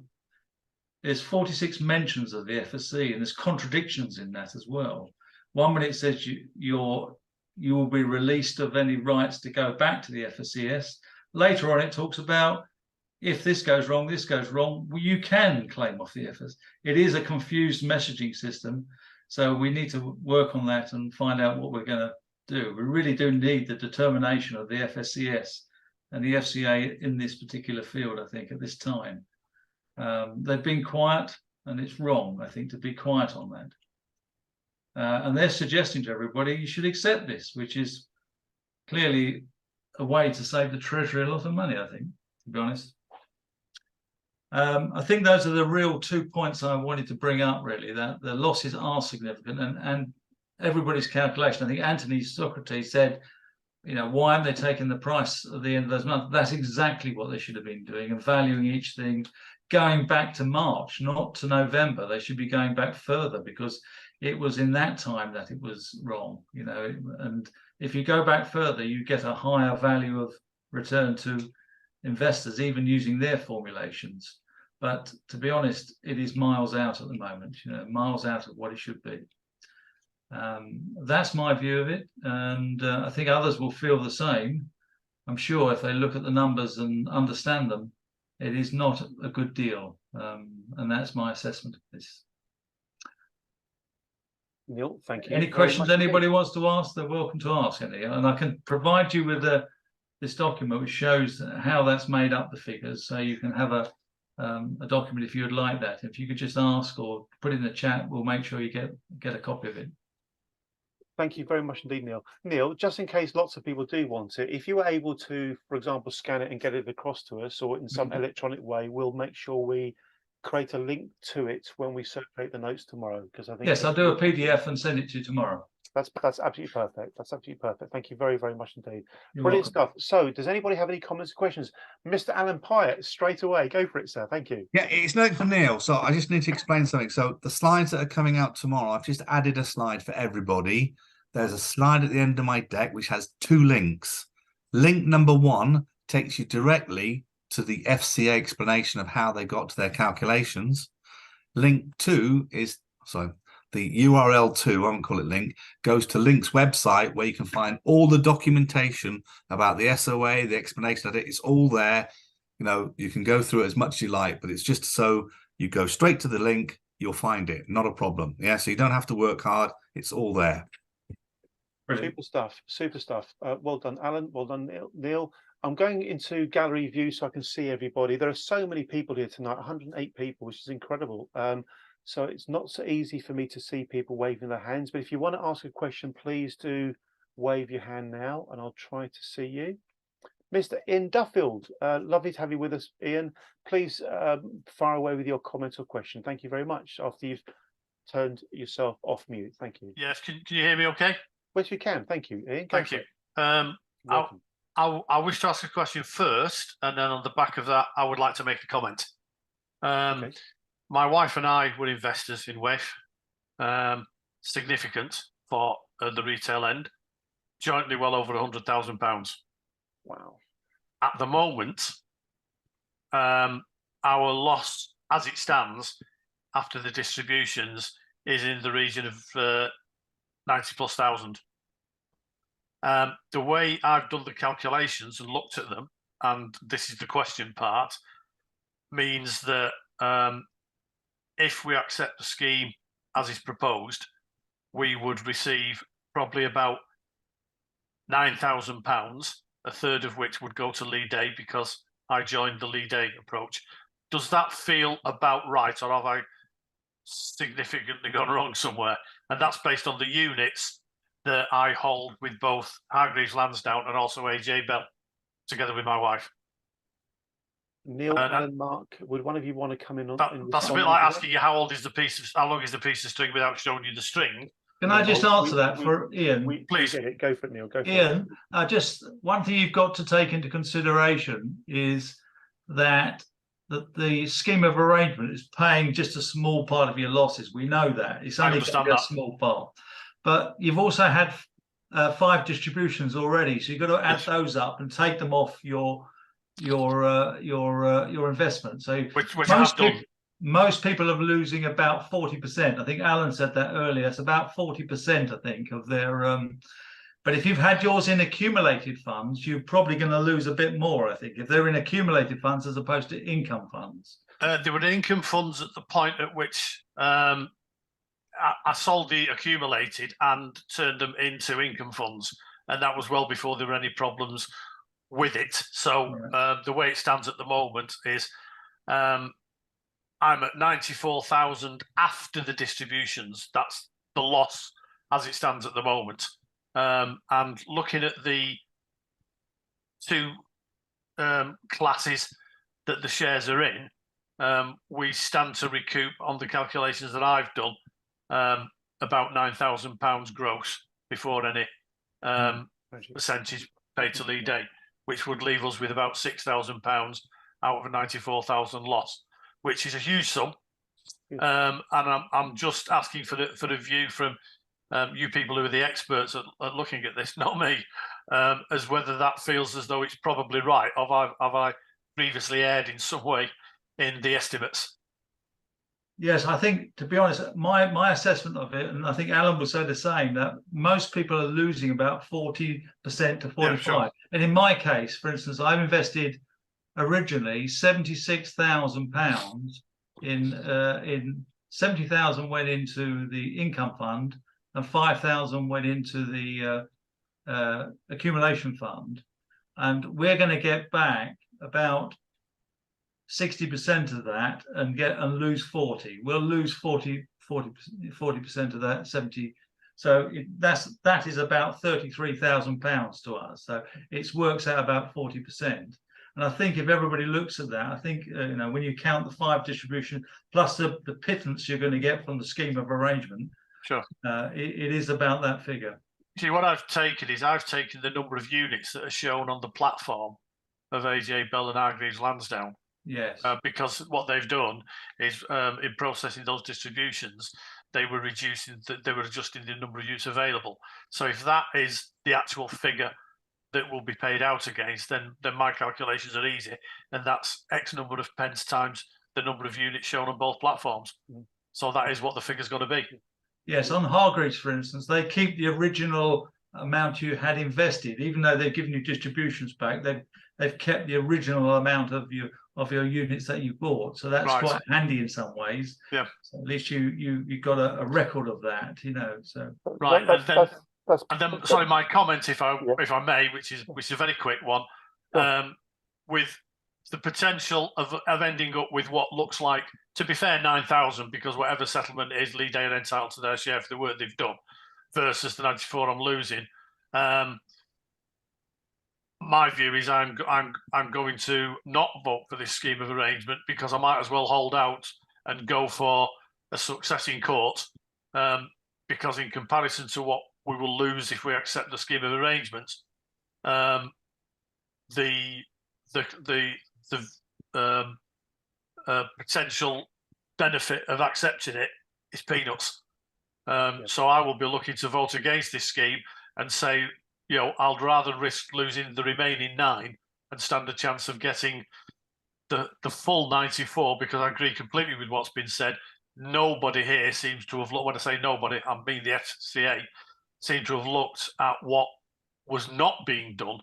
there's 46 mentions of the FSC, and there's contradictions in that as well. One minute it says you will be released of any rights to go back to the FSCS. Later on, it talks about if this goes wrong, well, you can claim off the FS. It is a confused messaging system, so we need to work on that and find out what we're going to do. We really do need the determination of the FSCS and the FCA in this particular field, I think, at this time. They've been quiet, and it's wrong, I think, to be quiet on that. And they're suggesting to everybody you should accept this, which is clearly a way to save the Treasury a lot of money, I think, to be honest. I think those are the real 2 points I wanted to bring up, really, that the losses are significant, and everybody's calculation. I think Anthony Socrates said, you know, why haven't they taken the price at the end of those months? That's exactly what they should have been doing, and valuing each thing, going back to March, not to November. They should be going back further, because it was in that time that it was wrong, you know. And if you go back further, you get a higher value of return to investors, even using their formulations. But to be honest, it is miles out at the moment, you know, miles out of what it should be. That's my view of it, and I think others will feel the same. I'm sure if they look at the numbers and understand them, it is not a good deal, and that's my assessment of this. Neil, thank you. Any questions anybody wants to ask, they're welcome to ask any, and I can provide you with this document which shows how that's made up, the figures, so you can have a document if you would like that. If you could just ask or put it in the chat, we'll make sure you get a copy of it. Thank you very much indeed, Neil. Neil, just in case lots of people do want it, if you were able to, for example, scan it and get it across to us, or in some electronic way, we'll make sure we create a link to it when we circulate the notes tomorrow, because I think Yes, I'll do a PDF and send it to you tomorrow. that's absolutely perfect. That's absolutely perfect. Thank you very, very much indeed. You're Brilliant welcome. stuff. So, does anybody have any comments or questions? Mr. Alan Pyatt, straight away, go for it, sir. Thank you. Yeah, it's note for Neil. So I just need to explain something. So the slides that are coming out tomorrow, I've just added a slide for everybody. There's a slide at the end of my deck which has 2 links. Link number 1 takes you directly to the FCA explanation of how they got to their calculations. Link 2 is, sorry, the URL 2, I won't call it link, goes to Link's website where you can find all the documentation about the SOA, the explanation of it. It's all there. You know, you can go through it as much as you like, but it's just so you go straight to the link, you'll find it. Not a problem. Yeah, so you don't have to work hard. It's all there. Brilliant. Super stuff. Super stuff. Well done, Alan. Well done, Neil. I'm going into gallery view so I can see everybody. There are so many people here tonight, 108 people, which is incredible. So it's not so easy for me to see people waving their hands. But if you want to ask a question, please do wave your hand now, and I'll try to see you. Mr. Ian Duffield, lovely to have you with us, Ian. Please fire away with your comment or question. Thank you very much. After you've turned yourself off mute, thank you. Yes, can you hear me okay? Yes, we can. Thank you, Ian. Thank you. I wish to ask a question first, and then on the back of that, I would like to make a comment. Okay. My wife and I were investors in WAIF, significant for the retail end, jointly well over £100,000. Wow. At the moment, our loss as it stands after the distributions is in the region of 90+ thousand. The way I've done the calculations and looked at them, and this is the question part, means that if we accept the scheme as is proposed, we would receive probably about £9,000, a third of which would go to lead aid because I joined the lead aid approach. Does that feel about right, or have I significantly gone wrong somewhere? And that's based on the units that I hold with both Hargreaves Lansdowne and also AJ Bell, together with my wife. Neil, Alan, Mark, would one of you want to come in on that? That's a bit like asking you how long is the piece of string without showing you the string. Can I just answer that for Ian? Please. Go for it, Neil. Go for Ian, it. just one thing you've got to take into consideration is that the scheme of arrangement is paying just a small part of your losses. We know that. It's only a small part. But you've also had 5 distributions already, so you've got to add those up and take them off your investment. So most people are losing about 40%. I think Alan said that earlier. It's about 40%, I think, of their. But if you've had yours in accumulated funds, you're probably going to lose a bit more, I think, if they're in accumulated funds as opposed to income funds. There were income funds at the point at which I sold the accumulated and turned them into income funds, and that was well before there were any problems with it. So the way it stands at the moment is I'm at 94,000 after the distributions. That's the loss as it stands at the moment. And looking at the 2 classes that the shares are in, we stand to recoup on the calculations that I've done about £9,000 gross before any percentage paid to lead aid, which would leave us with about £6,000 out of a 94,000 loss, which is a huge sum. And I'm just asking for the view from you people who are the experts at looking at this, not me, as whether that feels as though it's probably right, or have I previously erred in some way in the estimates? Yes, I think, to be honest, my assessment of it, and I think Alan will say the same, that most people are losing about 40% to 45%. Yeah, sure. And in my case, for instance, I've invested originally £76,000 in 70,000 went into the income fund and 5,000 went into the accumulation fund. And we're going to get back about 60% of that and lose 40. We'll lose 40% of that 70. So that is about £33,000 to us. So it works out about 40%. And I think if everybody looks at that, I think when you count the 5 distribution plus the pittance you're going to get from the scheme of arrangement, Sure. It is about that figure. See, what I've taken is I've taken the number of units that are shown on the platform of AJ Bell and Hargreaves Lansdowne. Yes. Because what they've done is in processing those distributions, they were adjusting the number of units available. So if that is the actual figure that will be paid out against, then my calculations are easy, and that's X number of pence times the number of units shown on both platforms. So that is what the figure's going to be. Yes, on Hargreaves, for instance, they keep the original amount you had invested, even though they've given you distributions back. They've kept the original amount of your units that you bought, so that's quite handy in some ways. Yeah. So at least you got a record of that, So right, and then sorry, my comment, if I may, which is a very quick one, with the potential of ending up with what looks like, to be fair, 9,000, because whatever settlement is, Lee Day are entitled to their share for the work they've done, versus the 94 I'm losing. My view is I'm going to not vote for this scheme of arrangement, because I might as well hold out and go for a success in court, because in comparison to what we will lose if we accept the scheme of arrangement, the potential benefit of accepting it is peanuts. So I will be looking to vote against this scheme and say, I'd rather risk losing the remaining 9 and stand a chance of getting the full 94, because I agree completely with what's been said. Nobody here seems to have looked, when I say nobody, I mean the FCA, seem to have looked at what was not being done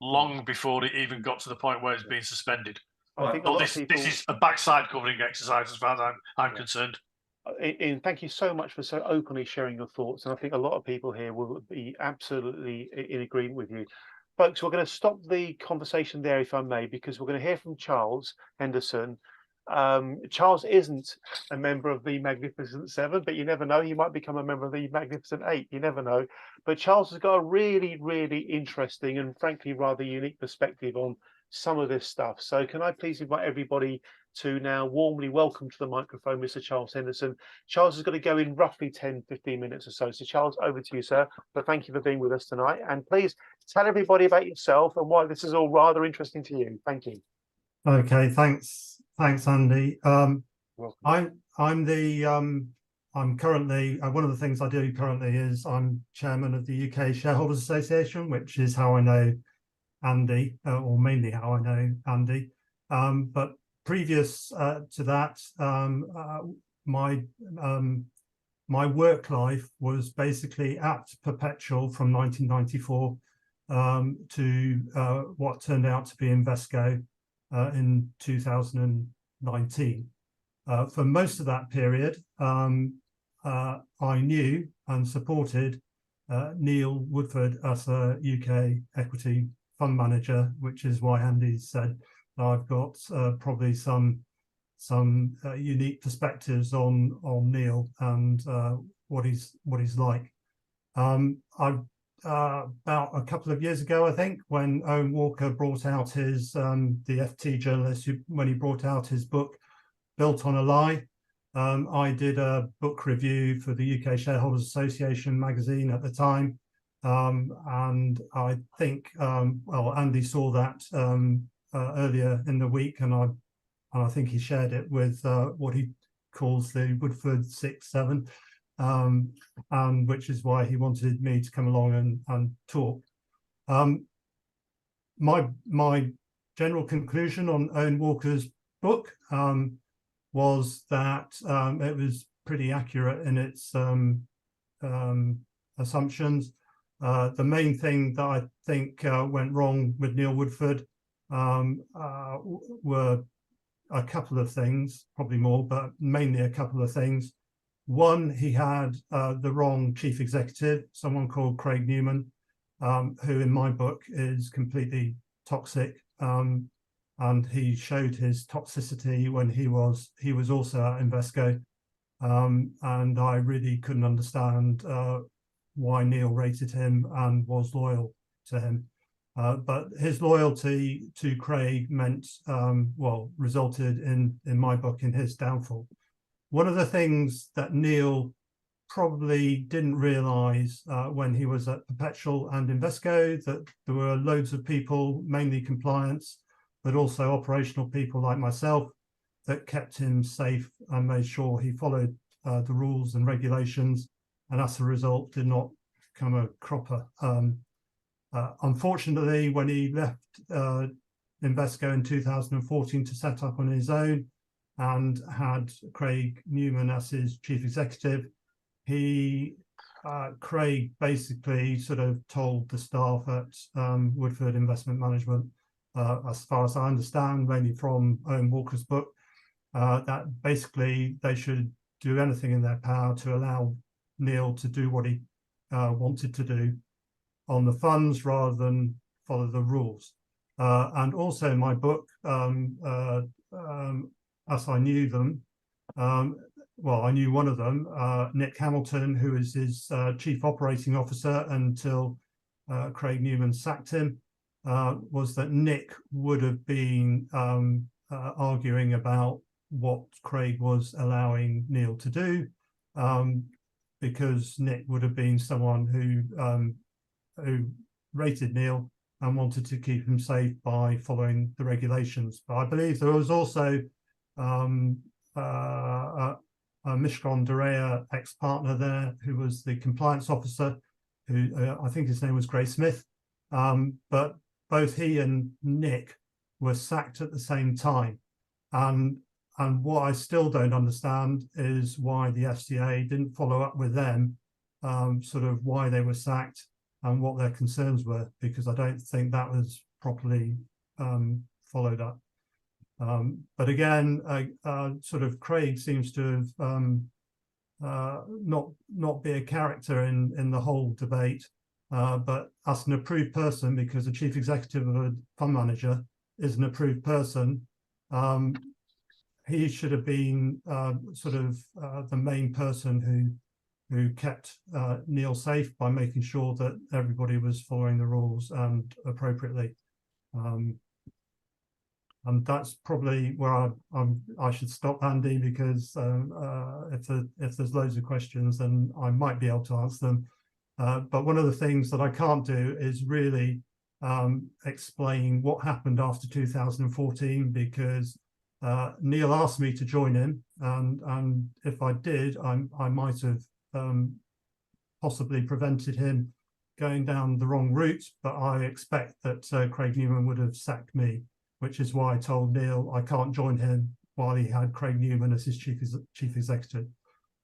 long before it even got to the point where it's being suspended. This is a backside covering exercise as far as I'm concerned. Ian, thank you so much for so openly sharing your thoughts, and I think a lot of people here will be absolutely in agreement with you. Folks, we're going to stop the conversation there, if I may, because we're going to hear from Charles Henderson. Charles isn't a member of the Magnificent Seven, but you never know, he might become a member of the Magnificent Eight, you never know. But Charles has got a really, really interesting and frankly rather unique perspective on some of this stuff. So can I please invite everybody to now warmly welcome to the microphone Mr. Charles Henderson. Charles is going to go in roughly 10-15 minutes or so. So Charles, over to you, sir. But thank you for being with us tonight, and please tell everybody about yourself and why this is all rather interesting to you. Thank you. Okay, thanks Andy. I'm currently one of the things I do currently is I'm chairman of the UK Shareholders Association, which is how I know Andy, or mainly how I know Andy. But previous to that, my work life was basically at Perpetual from 1994 to what turned out to be Invesco in 2019. For most of that period, I knew and supported Neil Woodford as a UK equity fund manager, which is why Andy said I've got probably some unique perspectives on Neil and what he's like. About a couple of years ago, I think, when Owen Walker brought out his the FT journalist, when he brought out his book Built on a Lie, I did a book review for the UK Shareholders Association magazine at the time, and I think Andy saw that earlier in the week, and I think he shared it with what he calls the Woodford 6-7, and which is why he wanted me to come along and talk. My general conclusion on Owen Walker's book was that it was pretty accurate in its assumptions. The main thing that I think went wrong with Neil Woodford were a couple of things, probably more, but mainly a couple of things. One, he had the wrong chief executive, someone called Craig Newman, who in my book is completely toxic. And he showed his toxicity when he was also at Invesco. And I really couldn't understand why Neil rated him and was loyal to him. But his loyalty to Craig meant, well, resulted in my book, in his downfall. One of the things that Neil probably didn't realise when he was at Perpetual and Invesco, that there were loads of people, mainly compliance, but also operational people like myself, that kept him safe and made sure he followed the rules and regulations, and as a result did not become a cropper. Unfortunately, when he left Invesco in 2014 to set up on his own and had Craig Newman as his chief executive, Craig basically sort of told the staff at Woodford Investment Management, as far as I understand, mainly from Owen Walker's book, that basically they should do anything in their power to allow Neil to do what he wanted to do on the funds rather than follow the rules. And also in my book, as I knew them, well, I knew one of them, Nick Hamilton, who is his chief operating officer until Craig Newman sacked him, was that Nick would have been arguing about what Craig was allowing Neil to do, because Nick would have been someone who rated Neil and wanted to keep him safe by following the regulations. But I believe there was also Mishkon Dorea, ex-partner there, who was the compliance officer, who I think his name was Gray Smith. But both he and Nick were sacked at the same time. And what I still don't understand is why the FCA didn't follow up with them, sort of why they were sacked and what their concerns were, because I don't think that was properly followed up. But again, sort of Craig seems to have not be a character in the whole debate, but as an approved person, because the chief executive of a fund manager is an approved person, he should have been sort of the main person who kept Neil safe by making sure that everybody was following the rules and appropriately. And that's probably where I should stop, Andy, because if there's loads of questions, then I might be able to answer them. But one of the things that I can't do is really explain what happened after 2014, because Neil asked me to join him, and if I did, I might have possibly prevented him going down the wrong route. But I expect that Craig Newman would have sacked me, which is why I told Neil I can't join him while he had Craig Newman as his chief executive.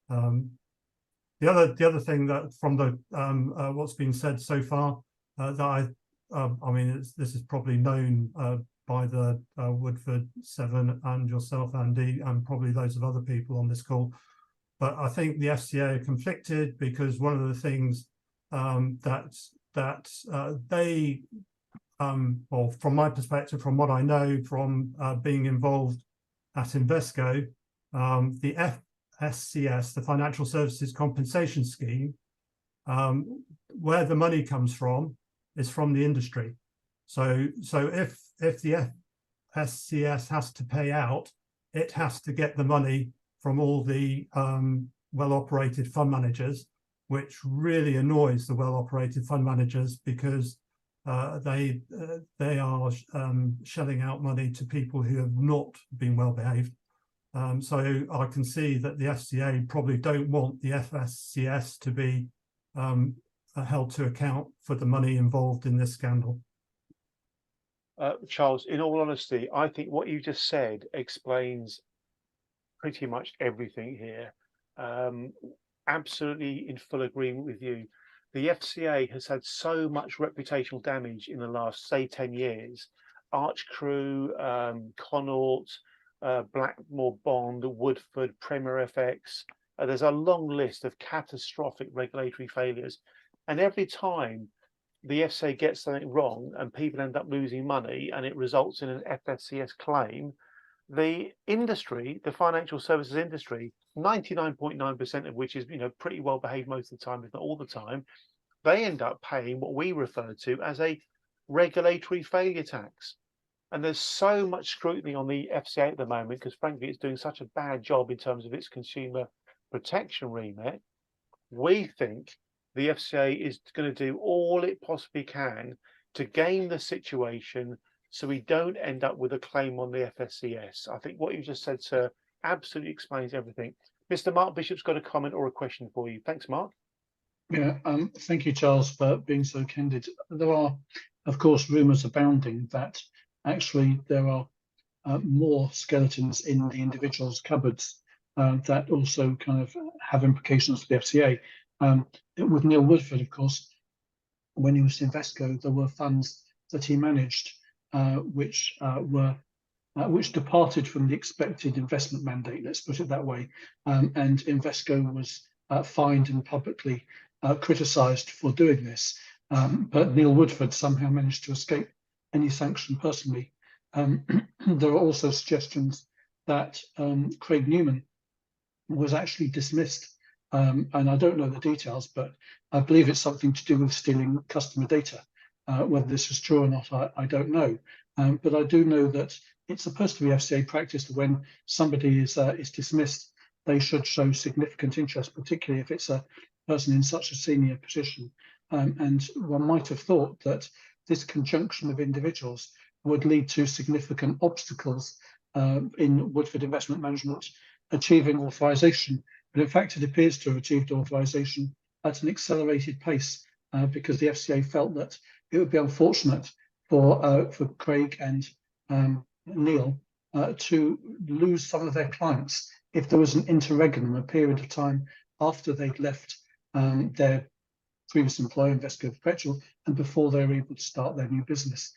The other thing that from the what's been said so far, that I mean, this is probably known by the Woodford 7 and yourself, Andy, and probably loads of other people on this call. But I think the FCA are conflicted, because one of the things that they well, from my perspective, from what I know from being involved at Invesco, the FSCS, the Financial Services Compensation Scheme, where the money comes from is from the industry. So if the FSCS has to pay out, it has to get the money from all the well-operated fund managers, which really annoys the well-operated fund managers, because they are shelling out money to people who have not been well behaved. So I can see that the FCA probably don't want the FSCS to be held to account for the money involved in this scandal. Charles, in all honesty, I think what you just said explains pretty much everything here. Absolutely in full agreement with you. The FCA has had so much reputational damage in the last, say, 10 years. Archcrew, Connaught, Blackmore Bond, Woodford, Premier FX. There's a long list of catastrophic regulatory failures. And every time the FCA gets something wrong and people end up losing money and it results in an FSCS claim, the industry, the financial services industry, 99.9% of which is, pretty well behaved most of the time, if not all the time, they end up paying what we refer to as a regulatory failure tax. And there's so much scrutiny on the FCA at the moment because, frankly, it's doing such a bad job in terms of its consumer protection remit. We think the FCA is going to do all it possibly can to game the situation so we don't end up with a claim on the FSCS. I think what you just said, sir, absolutely explains everything. Mr. Mark Bishop's got a comment or a question for you. Thanks, Mark. Yeah, thank you, Charles, for being so candid. There are, of course, rumours abounding that actually there are more skeletons in the individual's cupboards that also kind of have implications for the FCA. With Neil Woodford, of course, when he was Invesco, there were funds that he managed which departed from the expected investment mandate, let's put it that way, and Invesco was fined and publicly criticised for doing this. But Neil Woodford somehow managed to escape any sanction personally. There are also suggestions that Craig Newman was actually dismissed, and I don't know the details, but I believe it's something to do with stealing customer data. Whether this is true or not, I don't know. But I do know that it's supposed to be FCA practice that when somebody is dismissed, they should show significant interest, particularly if it's a person in such a senior position. And one might have thought that this conjunction of individuals would lead to significant obstacles in Woodford Investment Management achieving authorisation. But in fact, it appears to have achieved authorisation at an accelerated pace because the FCA felt that it would be unfortunate for Craig and Neil to lose some of their clients if there was an interregnum, a period of time after they'd left their previous employer, Invesco Perpetual, and before they were able to start their new business.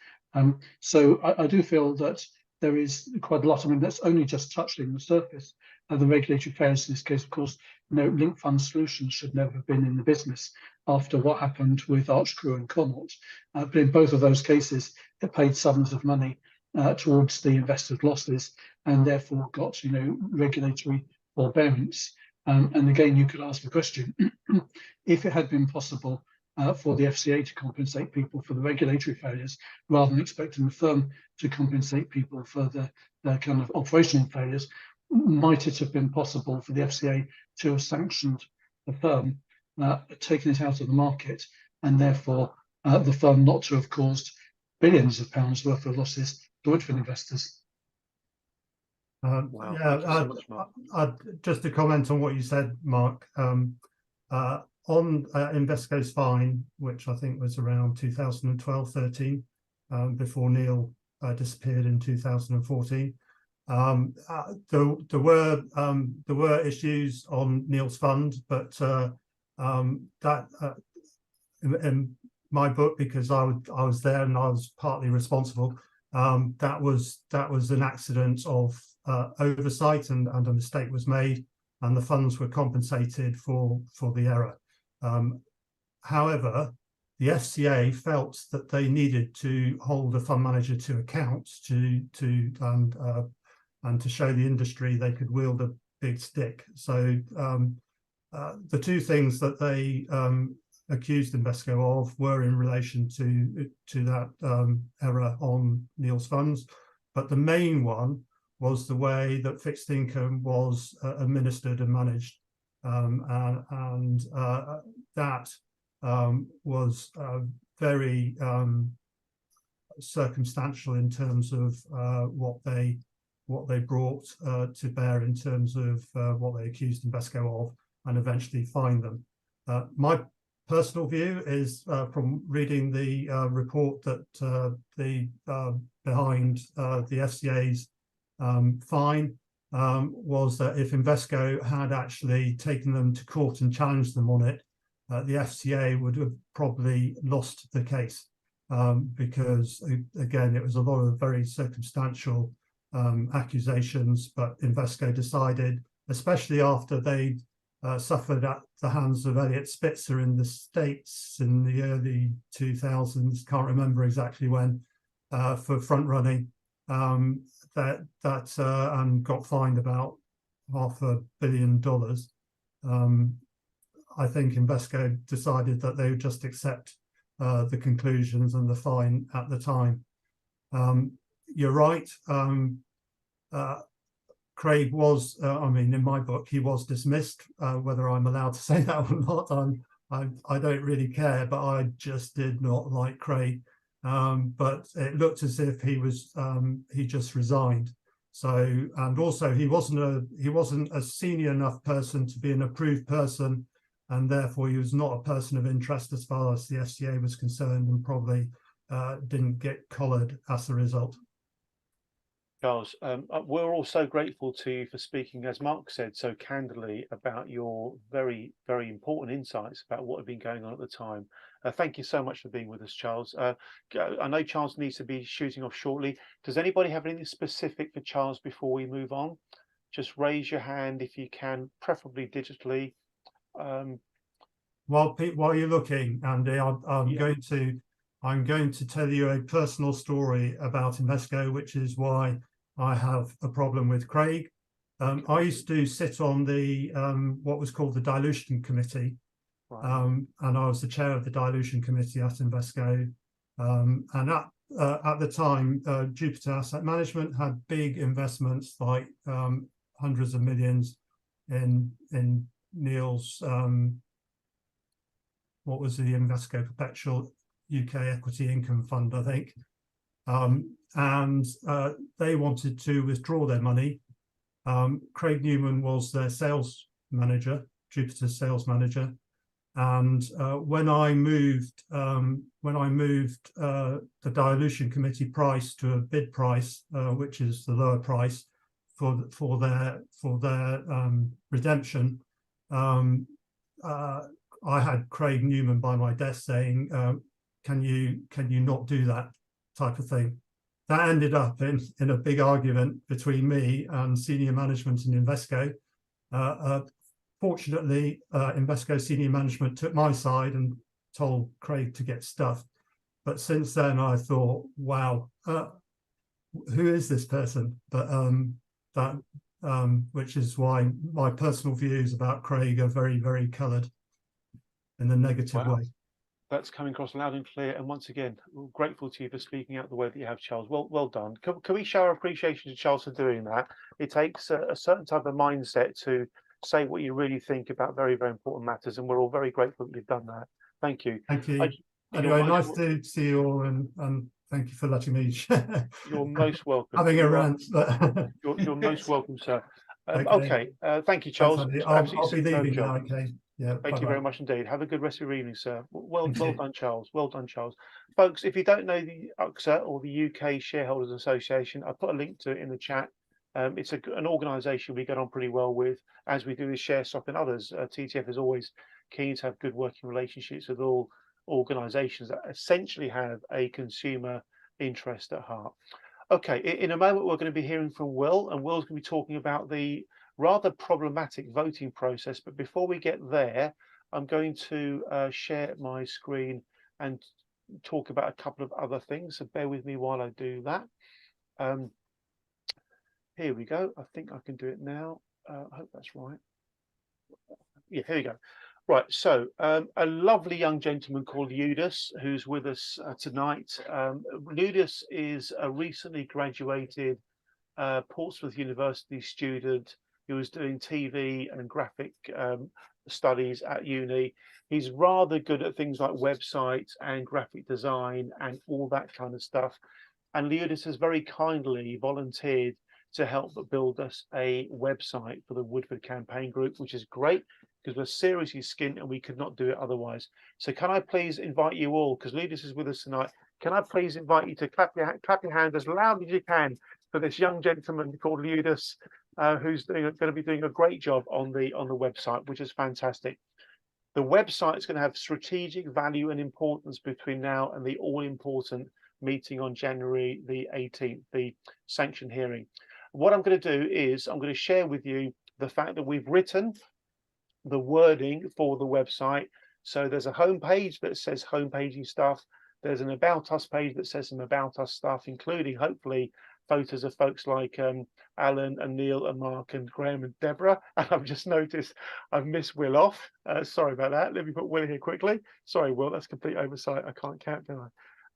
So I do feel that there is quite a lot. I mean, that's only just touching the surface of the regulatory failures in this case. Of course, Link Fund Solutions should never have been in the business after what happened with Archcrew and Connaught. But in both of those cases, it paid sums of money towards the investors' losses and therefore got, regulatory forbearance. And again, you could ask the question, if it had been possible for the FCA to compensate people for the regulatory failures rather than expecting the firm to compensate people for the kind of operational failures, might it have been possible for the FCA to have sanctioned the firm, taken it out of the market, and therefore the firm not to have caused billions of pounds worth of losses to Woodford investors? Wow, Yeah, thank you so much, Mark. just to comment on what you said, Mark, on Invesco's fine, which I think was around 2012-13, before Neil disappeared in 2014. There were issues on Neil's fund, but that in my book, because I was there and I was partly responsible, that was an accident of oversight, and a mistake was made, and the funds were compensated for the error. However, the FCA felt that they needed to hold the fund manager to account and to show the industry they could wield a big stick. So the two things that they accused Invesco of were in relation to that error on Neil's funds, but the main one was the way that fixed income was administered and managed, and that was very circumstantial in terms of what they brought to bear in terms of what they accused Invesco of, and eventually fined them. My personal view is from reading the report that behind the FCA's fine was that if Invesco had actually taken them to court and challenged them on it, the FCA would have probably lost the case, because again, it was a lot of very circumstantial accusations, but Invesco decided, especially after they'd suffered at the hands of Elliot Spitzer in the States in the early 2000s, can't remember exactly when, for front running, and got fined about $500 million. I think Invesco decided that they would just accept the conclusions and the fine at the time. You're right. Craig was, I mean, in my book, he was dismissed. Whether I'm allowed to say that or not, I don't really care, but I just did not like Craig. But it looked as if he just resigned. So, and also he wasn't a senior enough person to be an approved person, and therefore he was not a person of interest as far as the FCA was concerned, and probably didn't get collared as a result. Charles, we're all so grateful to you for speaking, as Mark said, so candidly about your very, very important insights about what had been going on at the time. Thank you so much for being with us, Charles. I know Charles needs to be shooting off shortly. Does anybody have anything specific for Charles before we move on? Just raise your hand if you can, preferably digitally. While you're looking, Andy, I'm going to tell you a personal story about Invesco, which is why I have a problem with Craig. I used to sit on the what was called the dilution committee, right. And I was the chair of the dilution committee at Invesco. And at the time, Jupiter Asset Management had big investments, like hundreds of millions in Neil's what was the Invesco Perpetual UK Equity Income Fund, I think. And they wanted to withdraw their money. Craig Newman was their sales manager, Jupiter's sales manager. And when I moved the dilution committee price to a bid price, which is the lower price for their redemption, I had Craig Newman by my desk saying, can you not do that type of thing? That ended up in a big argument between me and senior management in Invesco. Fortunately, Invesco senior management took my side and told Craig to get stuffed. But since then, I thought, wow, who is this person? But which is why my personal views about Craig are very, very coloured in a negative way. That's coming across loud and clear. And once again, we're grateful to you for speaking out the way that you have, Charles. Well done. Can we show our appreciation to Charles for doing that? It takes a certain type of mindset to say what you really think about very, very important matters. And we're all very grateful that you've done that. Thank you. Thank you. Anyway, nice to see you all, and thank you for letting me You're most welcome. Having a rant. But you're most welcome, sir. Okay. Thank you, Charles. I'll be leaving now. Okay. Yeah. Thank you very much indeed. Have a good rest of your evening, sir. Well done, Charles. Well done, Charles. Folks, if you don't know the UXA, or the UK Shareholders Association, I put a link to it in the chat. It's an organisation we get on pretty well with, as we do with ShareSoc and others. TTF is always keen to have good working relationships with all organisations that essentially have a consumer interest at heart. Okay, in a moment we're going to be hearing from Will, and Will's going to be talking about the rather problematic voting process. But before we get there, I'm going to share my screen and talk about a couple of other things. So bear with me while I do that. Here we go. I think I can do it now. I hope that's right. Yeah, here we go. Right, so a lovely young gentleman called Eudes, who's with us tonight. Eudes is a recently graduated Portsmouth University student who was doing TV and graphic studies at uni. He's rather good at things like websites and graphic design and all that kind of stuff. And Eudes has very kindly volunteered to help build us a website for the Woodford campaign group, which is great because we're seriously skint and we could not do it otherwise. So can I please invite you all, because Eudes is with us tonight, can I please invite you to clap your hand as loud as you can for this young gentleman called Eudes, who's going to be doing a great job on the website, which is fantastic. The website is going to have strategic value and importance between now and the all-important meeting on January the 18th, the sanction hearing. What I'm going to do is I'm going to share with you the fact that we've written the wording for the website. So there's a home page that says homepagey stuff. There's an about us page that says some about us stuff, including hopefully photos of folks like Alan and Neil and Mark and Graham and Deborah. And I've just noticed I've missed Will off. Sorry about that. Let me put Will here quickly. Sorry, Will, that's complete oversight. I can't count, can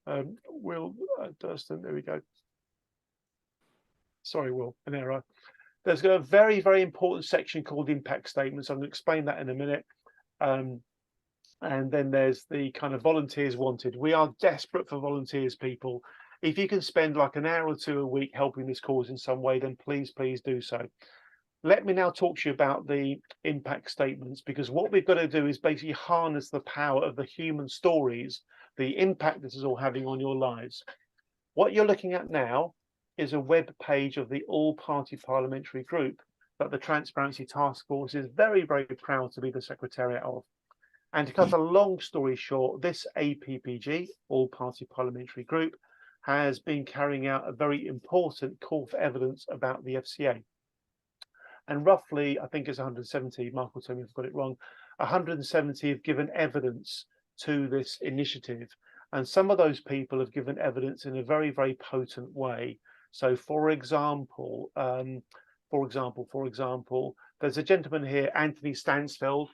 I? Will Durston, there we go. Sorry, Will, an error. There's got a very, very important section called impact statements. I'm going to explain that in a minute. And then there's the kind of volunteers wanted. We are desperate for volunteers, people. If you can spend like an hour or two a week helping this cause in some way, then please, please do so. Let me now talk to you about the impact statements, because what we've got to do is basically harness the power of the human stories, the impact this is all having on your lives. What you're looking at now is a web page of the all-party parliamentary group that the Transparency Task Force is very, very proud to be the secretariat of. And to cut a long story short, this APPG, all-party parliamentary group, has been carrying out a very important call for evidence about the FCA. And roughly, I think it's 170, Mark will tell me if I've got it wrong, 170 have given evidence to this initiative. And some of those people have given evidence in a very, very potent way. So for example, there's a gentleman here, Anthony Stansfeld.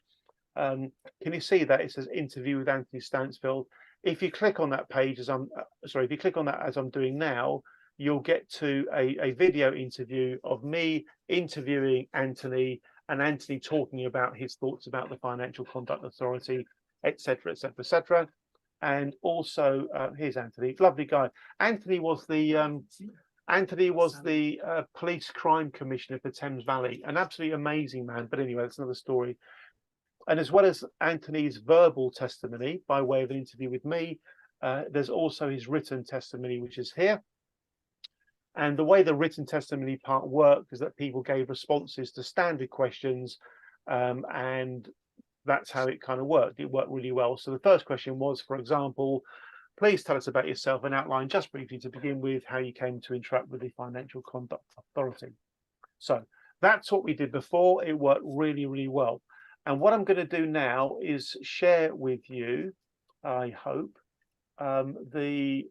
Can you see that? It says interview with Anthony Stansfeld. If you click on that page, as I'm doing now, you'll get to a video interview of me interviewing Anthony, and Anthony talking about his thoughts about the Financial Conduct Authority, etc., etc., etc. And also, here's Anthony, lovely guy. Anthony was the police crime commissioner for Thames Valley, an absolutely amazing man. But anyway, that's another story. And as well as Anthony's verbal testimony by way of an interview with me, there's also his written testimony, which is here. And the way the written testimony part worked is that people gave responses to standard questions, and that's how it kind of worked. It worked really well. So the first question was, for example, please tell us about yourself and outline just briefly to begin with how you came to interact with the Financial Conduct Authority. So that's what we did before. It worked really, really well. And what I'm going to do now is share with you, I hope, the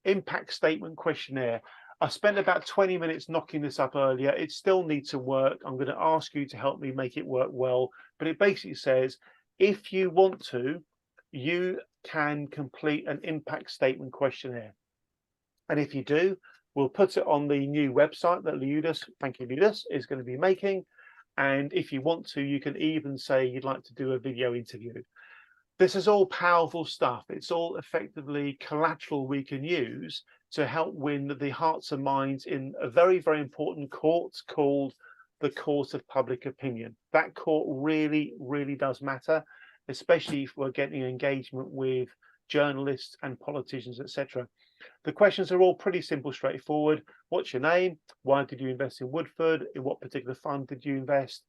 impact statement questionnaire. I spent about 20 minutes knocking this up earlier. It still needs to work. I'm going to ask you to help me make it work well. But it basically says, if you want to, you can complete an impact statement questionnaire. And if you do, we'll put it on the new website that Leudis, thank you Leudis, is going to be making. And if you want to, you can even say you'd like to do a video interview. This is all powerful stuff. It's all effectively collateral we can use to help win the hearts and minds in a very, very important court called the Court of Public Opinion. That court really, really does matter, especially if we're getting engagement with journalists and politicians, etc. The questions are all pretty simple, straightforward. What's your name? Why did you invest in Woodford? In what particular fund did you invest?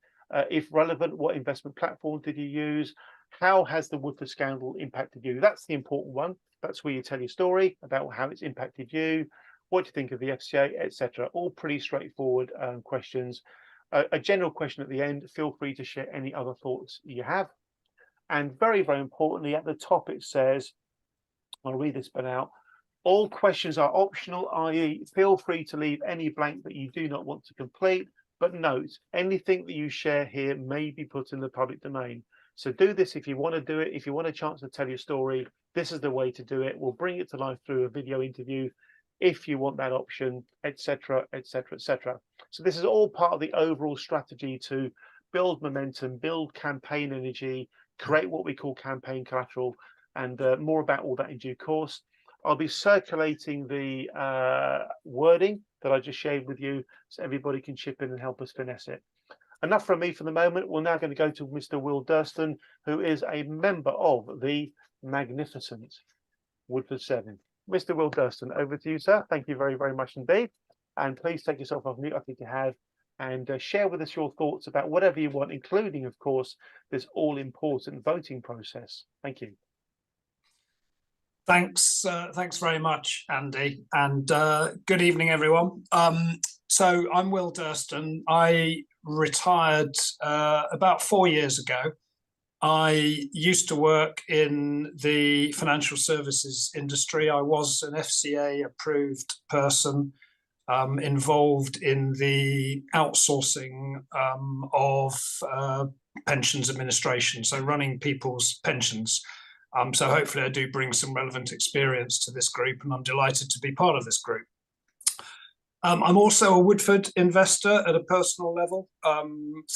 If relevant, what investment platform did you use? How has the Woodford scandal impacted you? That's the important one. That's where you tell your story about how it's impacted you. What do you think of the FCA, etc. All pretty straightforward questions. A general question at the end. Feel free to share any other thoughts you have. And very, very importantly, at the top it says, I'll read this bit out. All questions are optional, i.e. feel free to leave any blank that you do not want to complete, but note, anything that you share here may be put in the public domain. So do this if you want to do it. If you want a chance to tell your story, this is the way to do it. We'll bring it to life through a video interview if you want that option, etc., etc., etc. So this is all part of the overall strategy to build momentum, build campaign energy, create what we call campaign collateral, and more about all that in due course. I'll be circulating the wording that I just shared with you so everybody can chip in and help us finesse it. Enough from me for the moment. We're now going to go to Mr. Will Durston, who is a member of the magnificent Woodford 7. Mr. Will Durston, over to you, sir. Thank you very, very much indeed. And please take yourself off mute, I think you have, and share with us your thoughts about whatever you want, including, of course, this all-important voting process. Thank you. Thanks very much, Andy, and good evening, everyone. So I'm Will Durston. I retired about 4 years ago. I used to work in the financial services industry. I was an FCA approved person involved in the outsourcing of pensions administration, so running people's pensions. So hopefully I do bring some relevant experience to this group, and I'm delighted to be part of this group. I'm also a Woodford investor at a personal level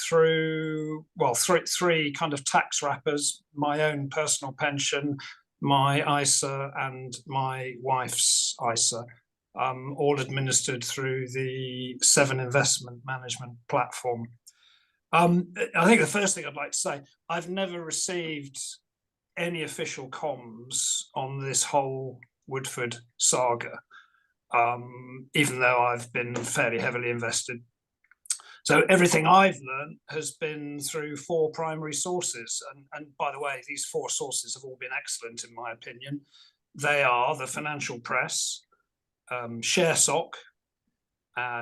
through, well, three kind of tax wrappers: my own personal pension, my ISA, and my wife's ISA, all administered through the Seven Investment Management platform. I think the first thing I'd like to say, I've never received any official comms on this whole Woodford saga, even though I've been fairly heavily invested. So everything I've learned has been through 4 primary sources. And by the way, these 4 sources have all been excellent in my opinion. They are the financial press, ShareSoc,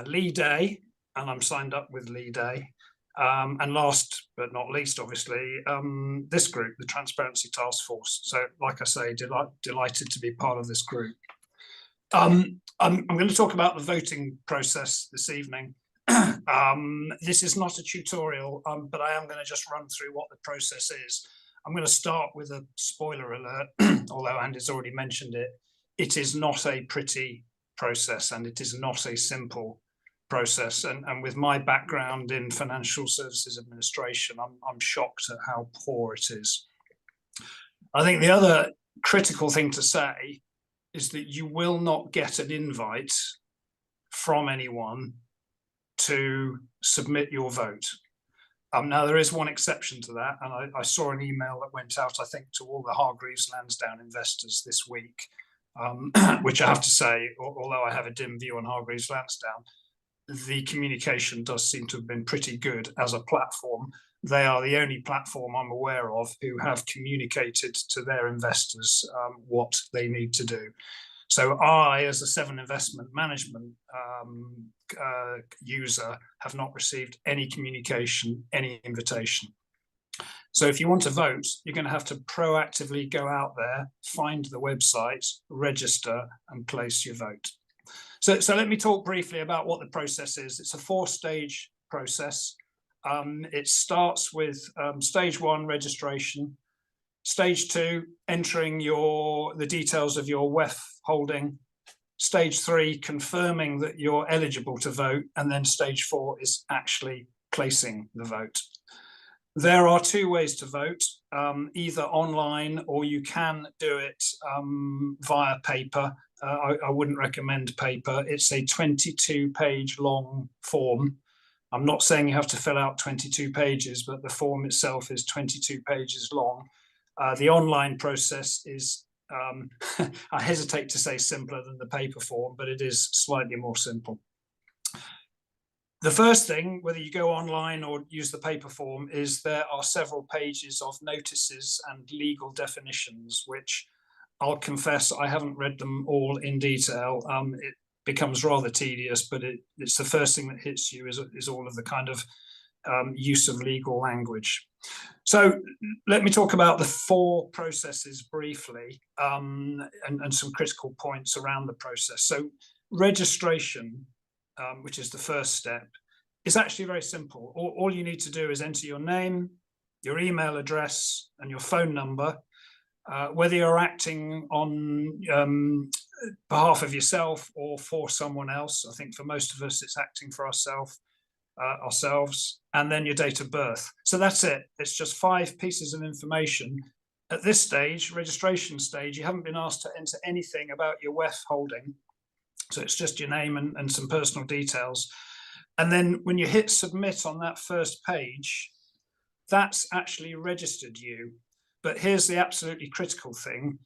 Lee Day, and I'm signed up with Lee Day. And last but not least, obviously, this group, the Transparency Task Force. So like I say, delighted to be part of this group. I'm going to talk about the voting process this evening. This is not a tutorial, but I am going to just run through what the process is. I'm going to start with a spoiler alert, although Andy's already mentioned it. It is not a pretty process, and it is not a simple process. And with my background in financial services administration, I'm shocked at how poor it is. I think the other critical thing to say is that you will not get an invite from anyone to submit your vote. Now, there is one exception to that, and I saw an email that went out, I think, to all the Hargreaves Lansdown investors this week, which I have to say, although I have a dim view on Hargreaves Lansdown, the communication does seem to have been pretty good as a platform. They are the only platform I'm aware of who have communicated to their investors what they need to do. So I, as a Seven Investment Management user, have not received any communication, any invitation. So if you want to vote, you're going to have to proactively go out there, find the website, register, and place your vote. So let me talk briefly about what the process is. It's a 4-stage process. It starts with stage 1, registration. Stage 2, entering the details of your WEF holding. Stage 3, confirming that you're eligible to vote. And then stage 4 is actually placing the vote. There are 2 ways to vote, either online, or you can do it via paper. I wouldn't recommend paper. It's a 22-page long form. I'm not saying you have to fill out 22 pages, but the form itself is 22 pages long. The online process is, I hesitate to say simpler than the paper form, but it is slightly more simple. The first thing, whether you go online or use the paper form, is there are several pages of notices and legal definitions, which I'll confess I haven't read them all in detail. It becomes rather tedious, but it's the first thing that hits you is all of the kind of use of legal language. So let me talk about the 4 processes briefly, and some critical points around the process. So registration, which is the first step, is actually very simple. All you need to do is enter your name, your email address, and your phone number. Whether you're acting on behalf of yourself or for someone else, I think for most of us it's acting for ourselves, and then your date of birth. So that's it. It's just 5 pieces of information. At this stage, registration stage, you haven't been asked to enter anything about your WEF holding. So it's just your name and some personal details. And then when you hit submit on that first page, that's actually registered you. But here's the absolutely critical thing.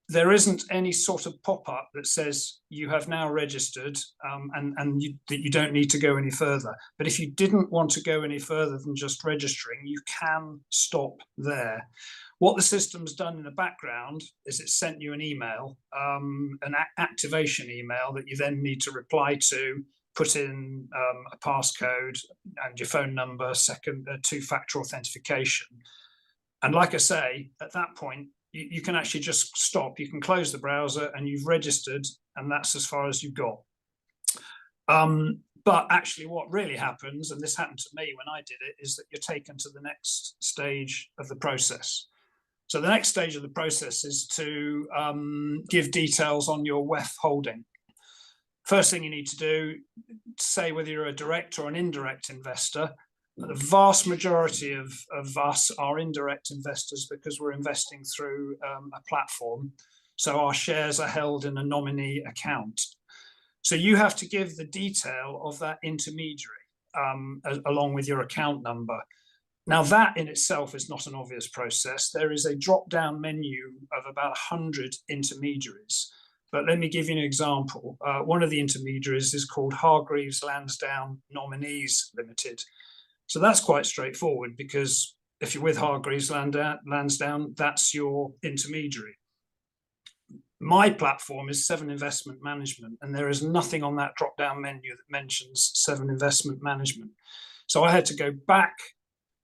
There isn't any sort of pop-up that says you have now registered and that you don't need to go any further. But if you didn't want to go any further than just registering, you can stop there. What the system's done in the background is it's sent you an email, an activation email that you then need to reply to, put in a passcode and your phone number, two-factor authentication. And like I say, at that point, you can actually just stop. You can close the browser and you've registered, and that's as far as you've got. But actually what really happens, and this happened to me when I did it, is that you're taken to the next stage of the process. So the next stage of the process is to give details on your WEF holding. First thing you need to do, say whether you're a direct or an indirect investor. The vast majority of us are indirect investors because we're investing through a platform. So our shares are held in a nominee account. So you have to give the detail of that intermediary along with your account number. Now that in itself is not an obvious process. There is a drop-down menu of about 100 intermediaries. But let me give you an example. One of the intermediaries is called Hargreaves Lansdown Nominees Limited. So that's quite straightforward because if you're with Hargreaves Lansdown, that's your intermediary. My platform is Seven Investment Management, and there is nothing on that drop-down menu that mentions Seven Investment Management. So I had to go back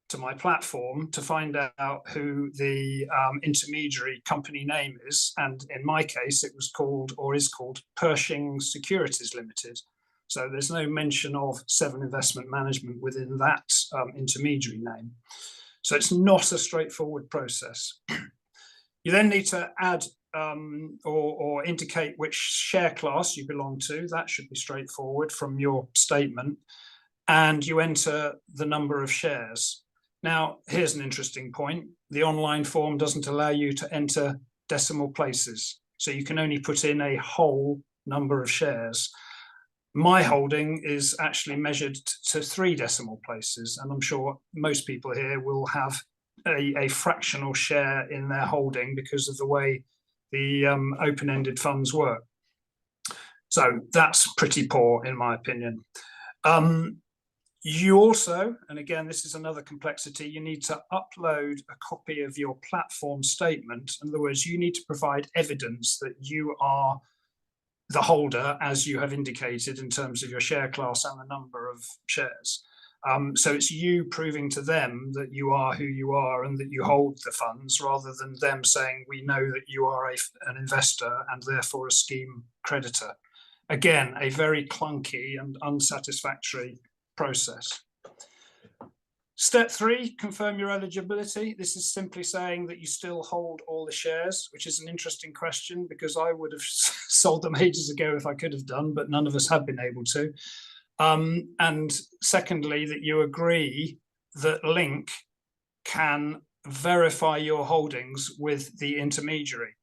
to my platform to find out who the intermediary company name is. And in my case, it was called, or is called, Pershing Securities Limited. So there's no mention of Seven Investment Management within that intermediary name. So it's not a straightforward process. You then need to add or indicate which share class you belong to. That should be straightforward from your statement. And you enter the number of shares. Now, here's an interesting point. The online form doesn't allow you to enter decimal places. So you can only put in a whole number of shares. My holding is actually measured to 3 decimal places. And I'm sure most people here will have a fractional share in their holding because of the way the open-ended funds work. So that's pretty poor in my opinion. You also, and again, this is another complexity, you need to upload a copy of your platform statement. In other words, you need to provide evidence that you are the holder as you have indicated in terms of your share class and the number of shares. So it's you proving to them that you are who you are and that you hold the funds rather than them saying, we know that you are an investor and therefore a scheme creditor. Again, a very clunky and unsatisfactory process. Step 3, confirm your eligibility. This is simply saying that you still hold all the shares, which is an interesting question because I would have sold them ages ago if I could have done, but none of us have been able to. And secondly, that you agree that Link can verify your holdings with the intermediary.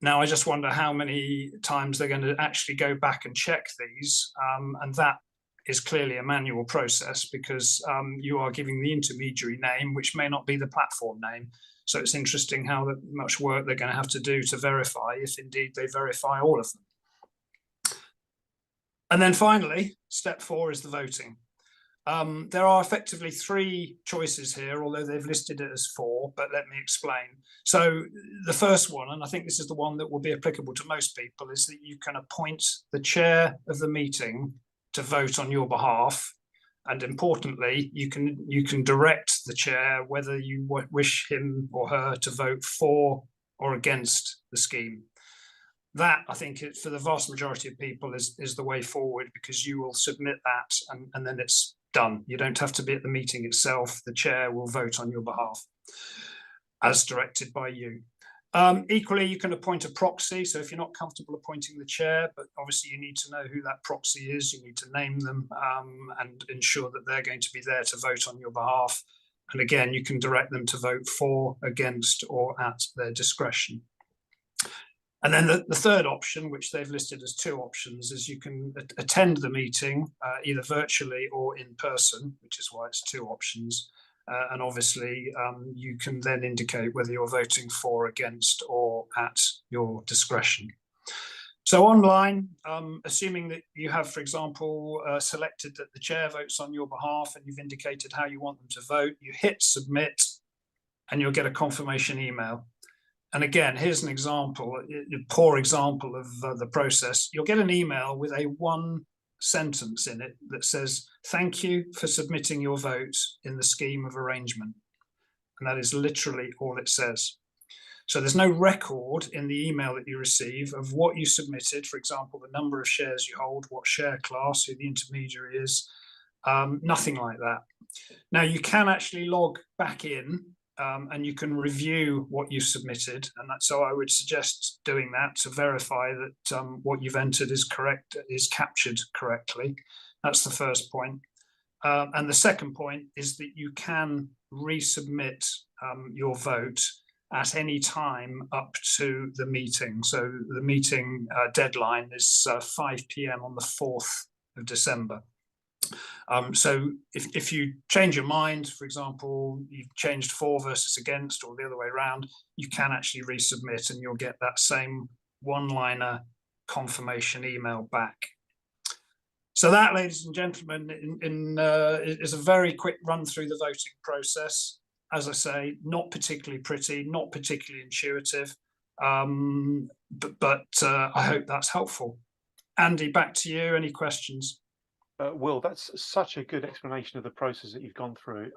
Now, I just wonder how many times they're going to actually go back and check these, and that is clearly a manual process because you are giving the intermediary name, which may not be the platform name. So it's interesting how much work they're going to have to do to verify if indeed they verify all of them. And then finally, step 4 is the voting. There are effectively 3 choices here, although they've listed it as 4, but let me explain. So the first one, and I think this is the one that will be applicable to most people, is that you can appoint the chair of the meeting to vote on your behalf. And importantly, you can direct the chair whether you wish him or her to vote for or against the scheme. That, I think, for the vast majority of people is the way forward because you will submit that and then it's done. You don't have to be at the meeting itself. The chair will vote on your behalf as directed by you. Equally, you can appoint a proxy. So if you're not comfortable appointing the chair, but obviously you need to know who that proxy is, you need to name them and ensure that they're going to be there to vote on your behalf. And again, you can direct them to vote for, against, or at their discretion. And then the third option, which they've listed as 2 options, is you can attend the meeting either virtually or in person, which is why it's 2 options. And obviously, you can then indicate whether you're voting for, against, or at your discretion. So online, assuming that you have, for example, selected that the chair votes on your behalf and you've indicated how you want them to vote, you hit submit and you'll get a confirmation email. And again, here's an example, a poor example of the process. You'll get an email with a 1 sentence in it that says, thank you for submitting your vote in the scheme of arrangement. And that is literally all it says. So there's no record in the email that you receive of what you submitted, for example, the number of shares you hold, what share class, who the intermediary is, nothing like that. Now you can actually log back in and you can review what you submitted, and so I would suggest doing that to verify that what you've entered is correct, is captured correctly. That's the first point. And the second point is that you can resubmit your vote at any time up to the meeting. So the meeting deadline is 5 p.m. on the 4th of December. So if you change your mind, for example, you've changed for versus against or the other way around, you can actually resubmit and you'll get that same one-liner confirmation email back. So that, ladies and gentlemen, is a very quick run through the voting process. As I say, not particularly pretty, not particularly intuitive, but I hope that's helpful. Andy, back to you. Any questions? Will, that's such a good explanation of the process that you've gone through.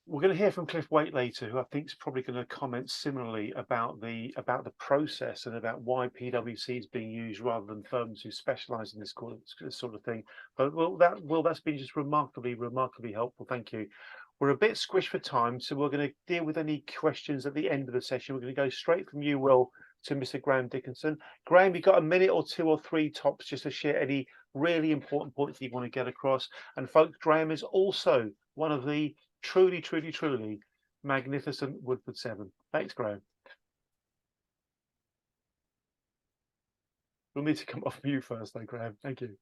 We're going to hear from Cliff Waite later, who I think is probably going to comment similarly about the process and about why PwC is being used rather than firms who specialise in this sort of thing. But that's been just remarkably helpful. Thank you. We're a bit squished for time, so we're going to deal with any questions at the end of the session. We're going to go straight from you, Will, to Mr. Graham Dickinson. Graham, you've got a minute or two or three tops just to share any really important points that you want to get across. And folks, Graham is also one of the truly magnificent Woodford 7. Thanks, Graham. We'll need to come off mute first, though, Graham. Thank you.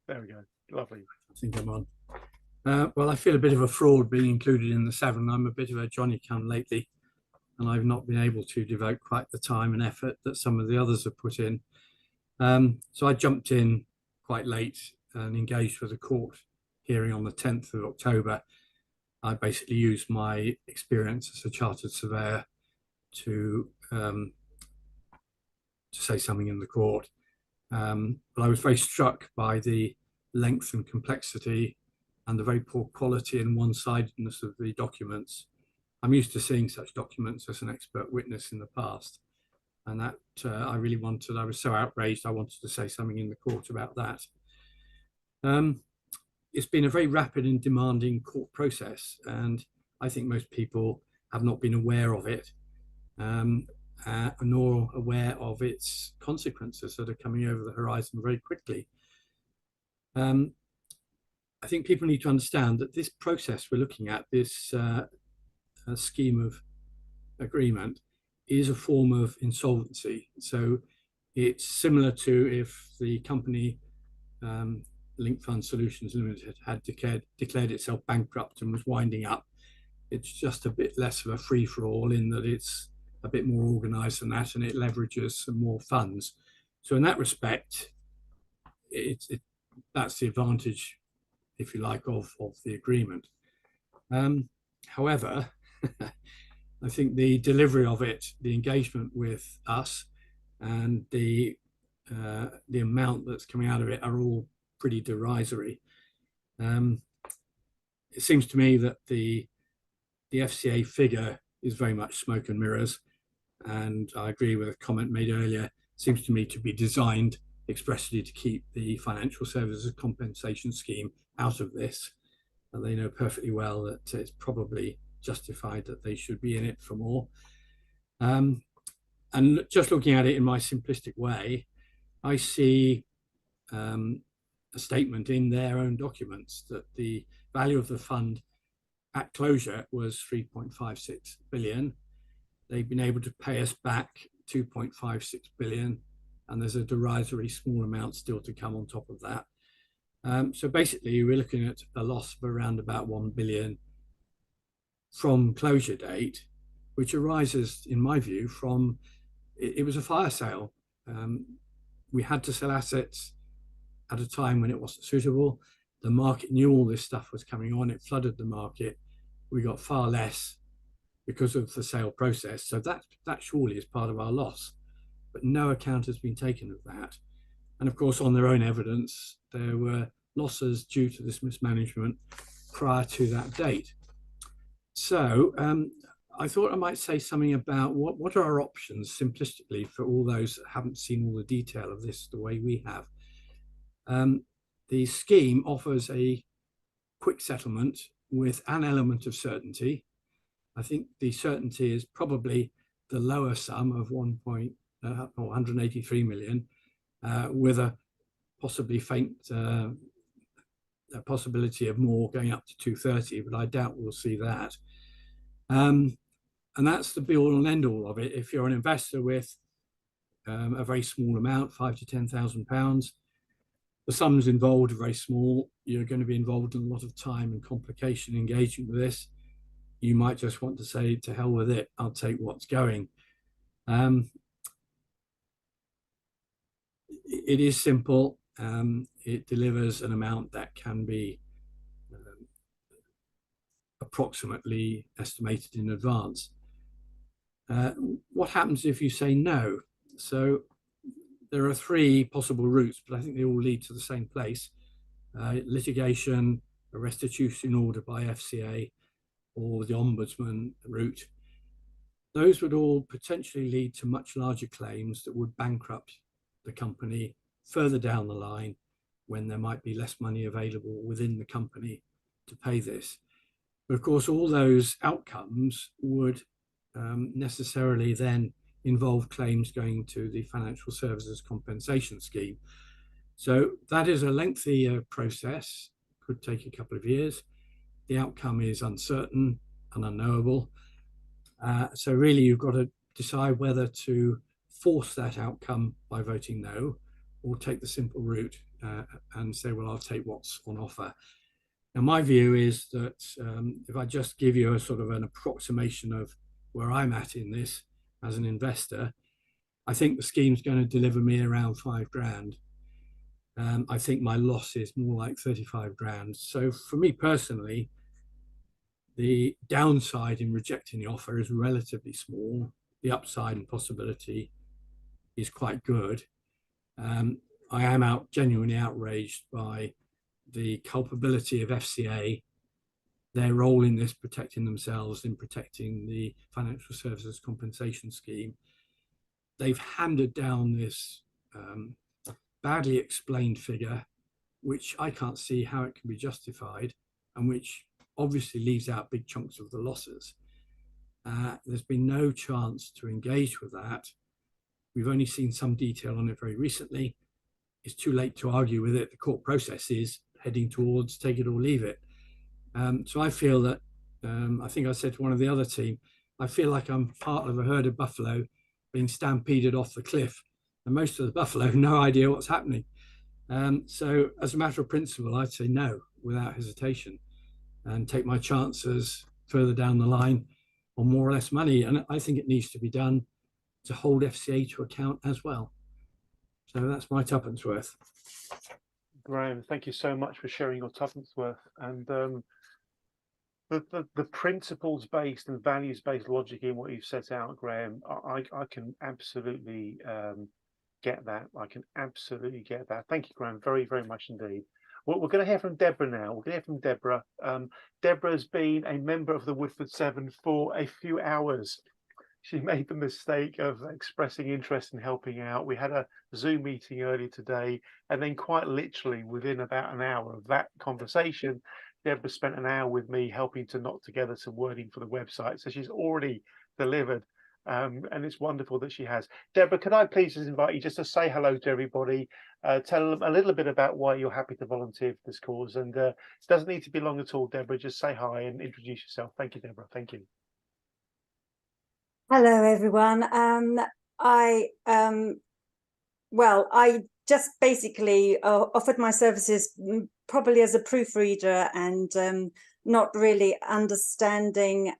There we go. Lovely. I think I'm on. Well, I feel a bit of a fraud being included in the 7. I'm a bit of a Johnny come lately, and I've not been able to devote quite the time and effort that some of the others have put in. So I jumped in quite late and engaged with the court hearing on the 10th of October. I basically used my experience as a chartered surveyor to say something in the court. But I was very struck by the length and complexity and the very poor quality and one-sidedness of the documents. I'm used to seeing such documents as an expert witness in the past, and that I was so outraged, I wanted to say something in the court about that. It's been a very rapid and demanding court process, and I think most people have not been aware of it, nor aware of its consequences that are coming over the horizon very quickly. I think people need to understand that this process we're looking at, this scheme of agreement, is a form of insolvency. So it's similar to if the company Link Fund Solutions Limited had declared itself bankrupt and was winding up. It's just a bit less of a free-for-all in that it's a bit more organised than that, and it leverages some more funds. So in that respect, that's the advantage, if you like, of the agreement. However, I think the delivery of it, the engagement with us, and the amount that's coming out of it are all pretty derisory. It seems to me that the FCA figure is very much smoke and mirrors, and I agree with a comment made earlier. It seems to me to be designed expressly to keep the financial services compensation scheme out of this, and they know perfectly well that it's probably justified that they should be in it for more. And just looking at it in my simplistic way, I see a statement in their own documents that the value of the fund at closure was 3.56 billion. They've been able to pay us back 2.56 billion, and there's a derisory small amount still to come on top of that. So basically, we're looking at a loss of around about 1 billion from closure date, which arises, in my view, from it was a fire sale. We had to sell assets at a time when it wasn't suitable. The market knew all this stuff was coming on. It flooded the market. We got far less because of the sale process. So that surely is part of our loss. But no account has been taken of that. And of course, on their own evidence, there were losses due to this mismanagement prior to that date. So I thought I might say something about what are our options simplistically for all those that haven't seen all the detail of this the way we have. The scheme offers a quick settlement with an element of certainty. I think the certainty is probably the lower sum of 183 million, with a possibly faint a possibility of more going up to 230, but I doubt we'll see that. And that's the be all and end all of it. If you're an investor with a very small amount, £5,000 to £10,000, the sums involved are very small. You're going to be involved in a lot of time and complication engaging with this. You might just want to say, to hell with it, I'll take what's going. It is simple. It delivers an amount that can be approximately estimated in advance. What happens if you say no? So there are three possible routes, but I think they all lead to the same place. Litigation, a restitution order by FCA, or the Ombudsman route. Those would all potentially lead to much larger claims that would bankrupt the company further down the line when there might be less money available within the company to pay this. But of course, all those outcomes would necessarily then involve claims going to the Financial Services Compensation Scheme. So that is a lengthy process, could take a couple of years. The outcome is uncertain and unknowable. So really you've got to decide whether to force that outcome by voting no, or take the simple route and say, well, I'll take what's on offer. Now, my view is that if I just give you a sort of an approximation of where I'm at in this as an investor, I think the scheme's going to deliver me around £5,000. I think my loss is more like 35 grand. So for me personally, the downside in rejecting the offer is relatively small. The upside and possibility is quite good. I am genuinely outraged by the culpability of FCA, their role in this, protecting themselves in protecting the Financial Services Compensation Scheme. They've handed down this badly explained figure, which I can't see how it can be justified, and which obviously leaves out big chunks of the losses. There's been no chance to engage with that. We've only seen some detail on it very recently. It's too late to argue with it. The court process is heading towards take it or leave it. So I feel that, I think I said to one of the other team, I feel like I'm part of a herd of buffalo being stampeded off the cliff, and most of the buffalo have no idea what's happening. So as a matter of principle, I'd say no without hesitation and take my chances further down the line on more or less money. And I think it needs to be done to hold FCA to account as well. So that's my tuppence worth. Graham, thank you so much for sharing your tuppence worth. And the principles-based and values-based logic in what you've set out, Graham, I can absolutely get that. I can absolutely get that. Thank you, Graham, very, very much indeed. Well, we're going to hear from Deborah now. We're going to hear from Deborah. Deborah's been a member of the Woodford 7 for a few hours. She made the mistake of expressing interest in helping out. We had a Zoom meeting earlier today, and then quite literally within about an hour of that conversation, Deborah spent an hour with me helping to knock together some wording for the website. So she's already delivered, and it's wonderful that she has. Deborah, could I please just invite you just to say hello to everybody, tell them a little bit about why you're happy to volunteer for this cause, and it doesn't need to be long at all, Deborah. Just say hi and introduce yourself. Thank you, Deborah. Thank you. Hello, everyone. I just basically offered my services probably as a proofreader and not really understanding,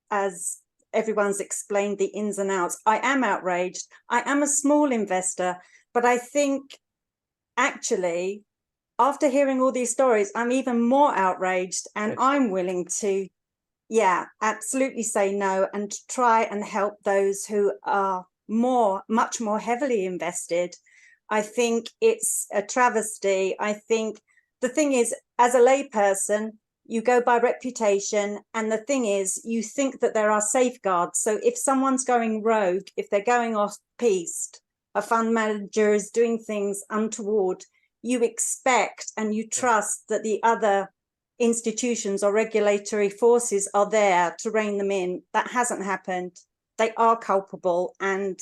as everyone's explained, the ins and outs. I am outraged. I am a small investor, but I think actually after hearing all these stories, I'm even more outraged, and I'm willing to absolutely say no and try and help those who are much more heavily invested. I think it's a travesty. I think the thing is, as a layperson, you go by reputation. And the thing is, you think that there are safeguards. So if someone's going rogue, if they're going off piste, a fund manager is doing things untoward, you expect and you trust that the other institutions or regulatory forces are there to rein them in. That hasn't happened. They are culpable, and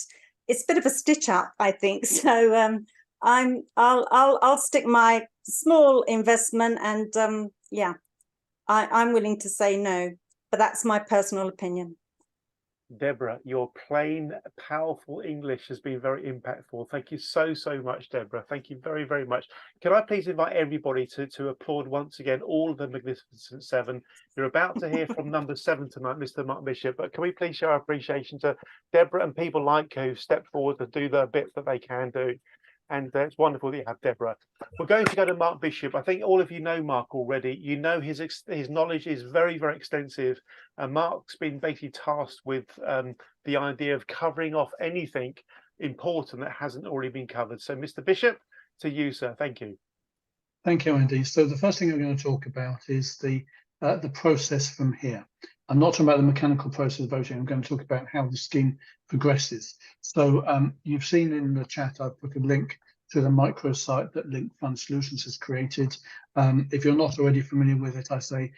it's a bit of a stitch up, I think. So I'll stick my small investment, and yeah, I'm willing to say no, but that's my personal opinion. Deborah, your plain, powerful English has been very impactful. Thank you so much, Deborah. Thank you very, very much. Can I please invite everybody to applaud once again all of the Magnificent Seven? You're about to hear from number 7 tonight, Mr. Mark Bishop, but can we please show our appreciation to Deborah and people like her who stepped forward to do the bit that they can do. And it's wonderful that you have Deborah. We're going to go to Mark Bishop. I think all of you know Mark already. You know his knowledge is very, very extensive. And Mark's been basically tasked with the idea of covering off anything important that hasn't already been covered. So, Mr. Bishop, to you, sir. Thank you. Thank you, Andy. So the first thing I'm going to talk about is the process from here. I'm not talking about the mechanical process of voting. I'm going to talk about how the scheme progresses. So you've seen in the chat, I've put a link to the microsite that Link Fund Solutions has created. If you're not already familiar with it, I say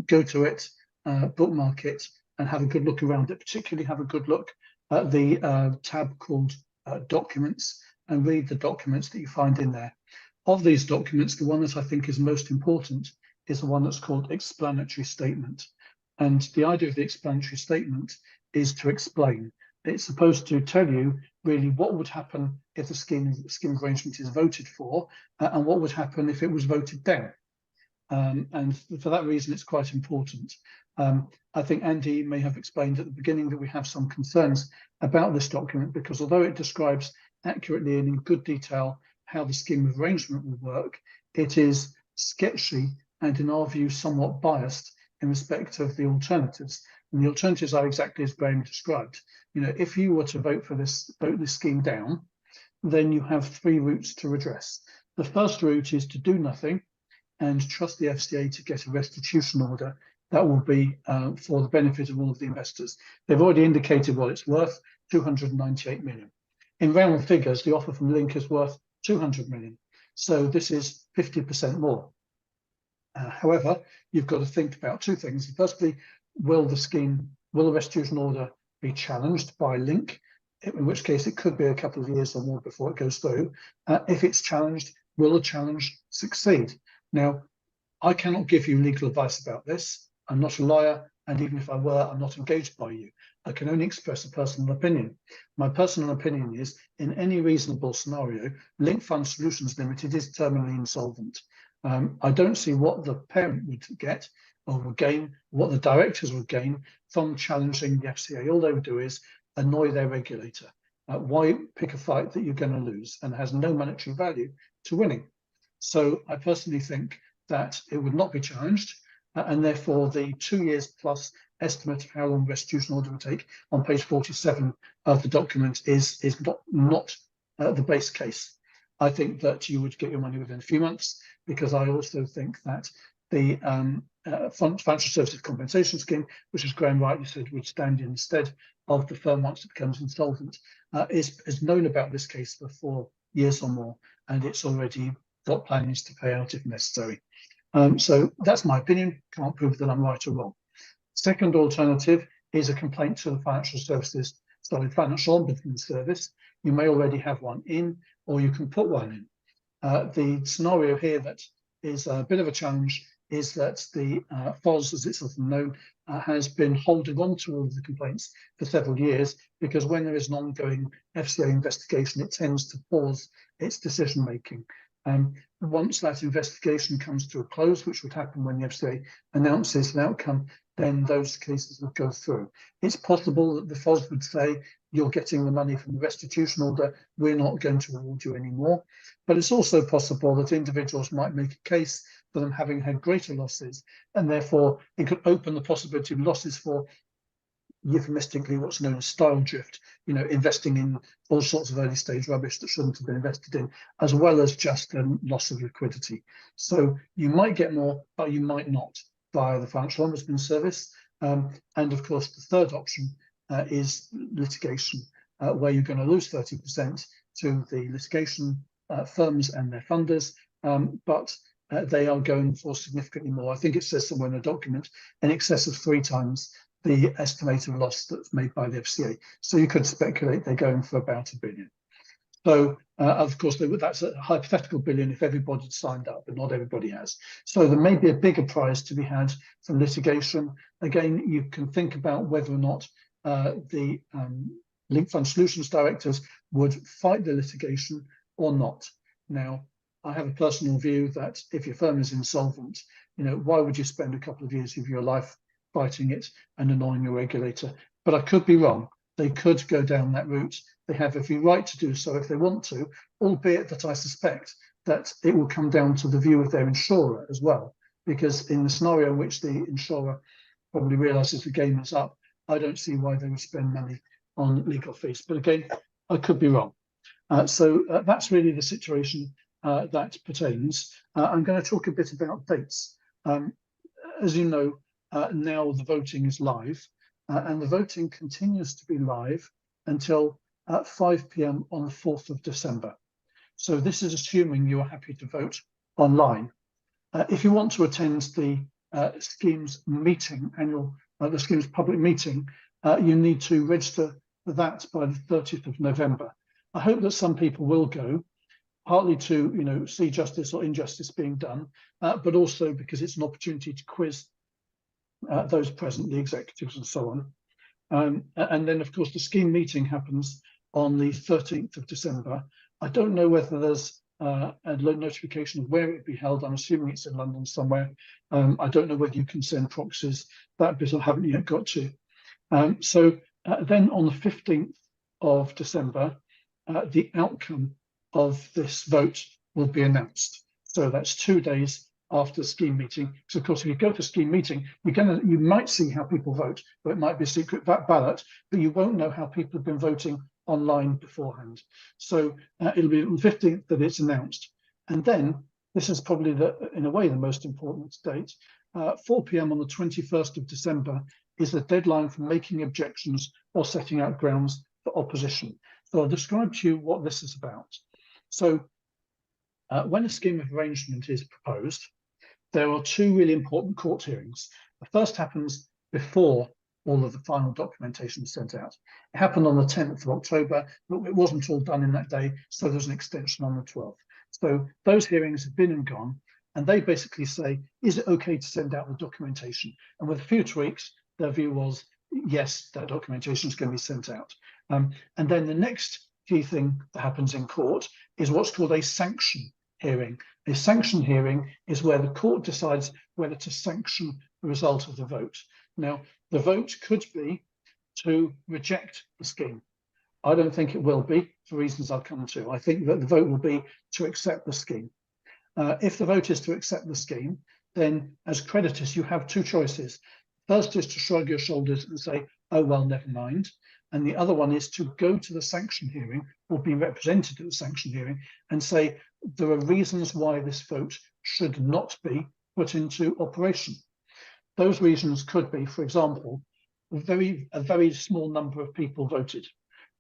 go to it, bookmark it, and have a good look around it. Particularly have a good look at the tab called Documents, and read the documents that you find in there. Of these documents, the one that I think is most important is the one that's called Explanatory Statement. And the idea of the explanatory statement is to explain. It's supposed to tell you really what would happen if the scheme arrangement is voted for, and what would happen if it was voted down. And for that reason, it's quite important. I think Andy may have explained at the beginning that we have some concerns about this document, because although it describes accurately and in good detail how the scheme of arrangement will work, it is sketchy and, in our view, somewhat biased in respect of the alternatives. And the alternatives are exactly as Graham described. You know, if you were to vote this scheme down, then you have 3 routes to redress. The first route is to do nothing and trust the FCA to get a restitution order that will be for the benefit of all of the investors. They've already indicated what it's worth, 298 million. In round figures, the offer from Link is worth 200 million. So this is 50% more. However, you've got to think about 2 things. Firstly, will the restitution order be challenged by Link, in which case it could be a couple of years or more before it goes through. If it's challenged, will the challenge succeed? Now, I cannot give you legal advice about this. I'm not a lawyer, and even if I were, I'm not engaged by you. I can only express a personal opinion. My personal opinion is, in any reasonable scenario, Link Fund Solutions Limited is terminally insolvent. I don't see what the parent would get or would gain, what the directors would gain from challenging the FCA. All they would do is annoy their regulator. Why pick a fight that you're going to lose and has no monetary value to winning? So I personally think that it would not be challenged, and therefore the 2 years plus estimate of how long restitution order would take on page 47 of the document is not the base case. I think that you would get your money within a few months, because I also think that the Financial Services Compensation Scheme, which, as Graham rightly said, would stand instead of the firm once it becomes insolvent, is known about this case for 4 years or more, and it's already got plans to pay out if necessary. So that's my opinion. Can't prove that I'm right or wrong. Second alternative is a complaint to the Financial Ombudsman Service. You may already have one in, or you can put one in. The scenario here that is a bit of a challenge is that the FOS, as it's often known, has been holding on to all of the complaints for several years, because when there is an ongoing FCA investigation, it tends to pause its decision making. Once that investigation comes to a close, which would happen when the FCA announces an outcome, then those cases would go through. It's possible that the FOS would say, you're getting the money from the restitution order, we're not going to award you anymore. But it's also possible that individuals might make a case for them having had greater losses, and therefore it could open the possibility of losses for, euphemistically, what's known as style drift, you know, investing in all sorts of early stage rubbish that shouldn't have been invested in, as well as just loss of liquidity. So you might get more, but you might not. via the Financial Ombudsman Service. And of course, the third option is litigation, where you're going to lose 30% to the litigation firms and their funders, but they are going for significantly more. I think it says somewhere in the document in excess of 3 times the estimated loss that's made by the FCA. So you could speculate they're going for about £1 billion. So of course, that's a hypothetical billion if everybody signed up, but not everybody has. So there may be a bigger prize to be had from litigation. Again, you can think about whether or not the Linked Fund Solutions directors would fight the litigation or not. Now, I have a personal view that if your firm is insolvent, why would you spend a couple of years of your life fighting it and annoying your regulator? But I could be wrong. They could go down that route. They have every right to do so if they want to, albeit that I suspect that it will come down to the view of their insurer as well, because in the scenario in which the insurer probably realizes the game is up, I don't see why they would spend money on legal fees. But again, I could be wrong. So that's really the situation that pertains. I'm going to talk a bit about dates. As you know, now the voting is live, and the voting continues to be live until 5 p.m. on the 4th of December. So this is assuming you are happy to vote online. If you want to attend the scheme's meeting, the scheme's public meeting, you need to register for that by the 30th of November. I hope that some people will go, partly to see justice or injustice being done, but also because it's an opportunity to quiz those present, the executives and so on. And then, of course, the scheme meeting happens on the 13th of December. I don't know whether there's a notification of where it will be held. I'm assuming it's in London somewhere. I don't know whether you can send proxies. That bit I haven't yet got to. So then on the 15th of December, the outcome of this vote will be announced. So that's 2 days after the scheme meeting. So of course, if you go to a scheme meeting, you might see how people vote, but it might be a secret ballot, but you won't know how people have been voting online beforehand. So it'll be on the 15th that it's announced. And then this is probably in a way the most important date. 4 p.m. on the 21st of December is the deadline for making objections or setting out grounds for opposition. So I'll describe to you what this is about. So when a scheme of arrangement is proposed, there are 2 really important court hearings. The first happens before all of the final documentation is sent out. It happened on the 10th of October, but it wasn't all done in that day, so there's an extension on the 12th. So those hearings have been and gone, and they basically say, is it okay to send out the documentation? And with a few tweaks, their view was, yes, that documentation is going to be sent out. And then the next key thing that happens in court is what's called a sanction hearing. A sanction hearing is where the court decides whether to sanction the result of the vote. Now, the vote could be to reject the scheme. I don't think it will be, for reasons I'll come to. I think that the vote will be to accept the scheme. If the vote is to accept the scheme, then as creditors, you have 2 choices. First is to shrug your shoulders and say, oh, well, never mind. And the other one is to go to the sanction hearing or be represented at the sanction hearing and say, there are reasons why this vote should not be put into operation. Those reasons could be, for example, a very small number of people voted,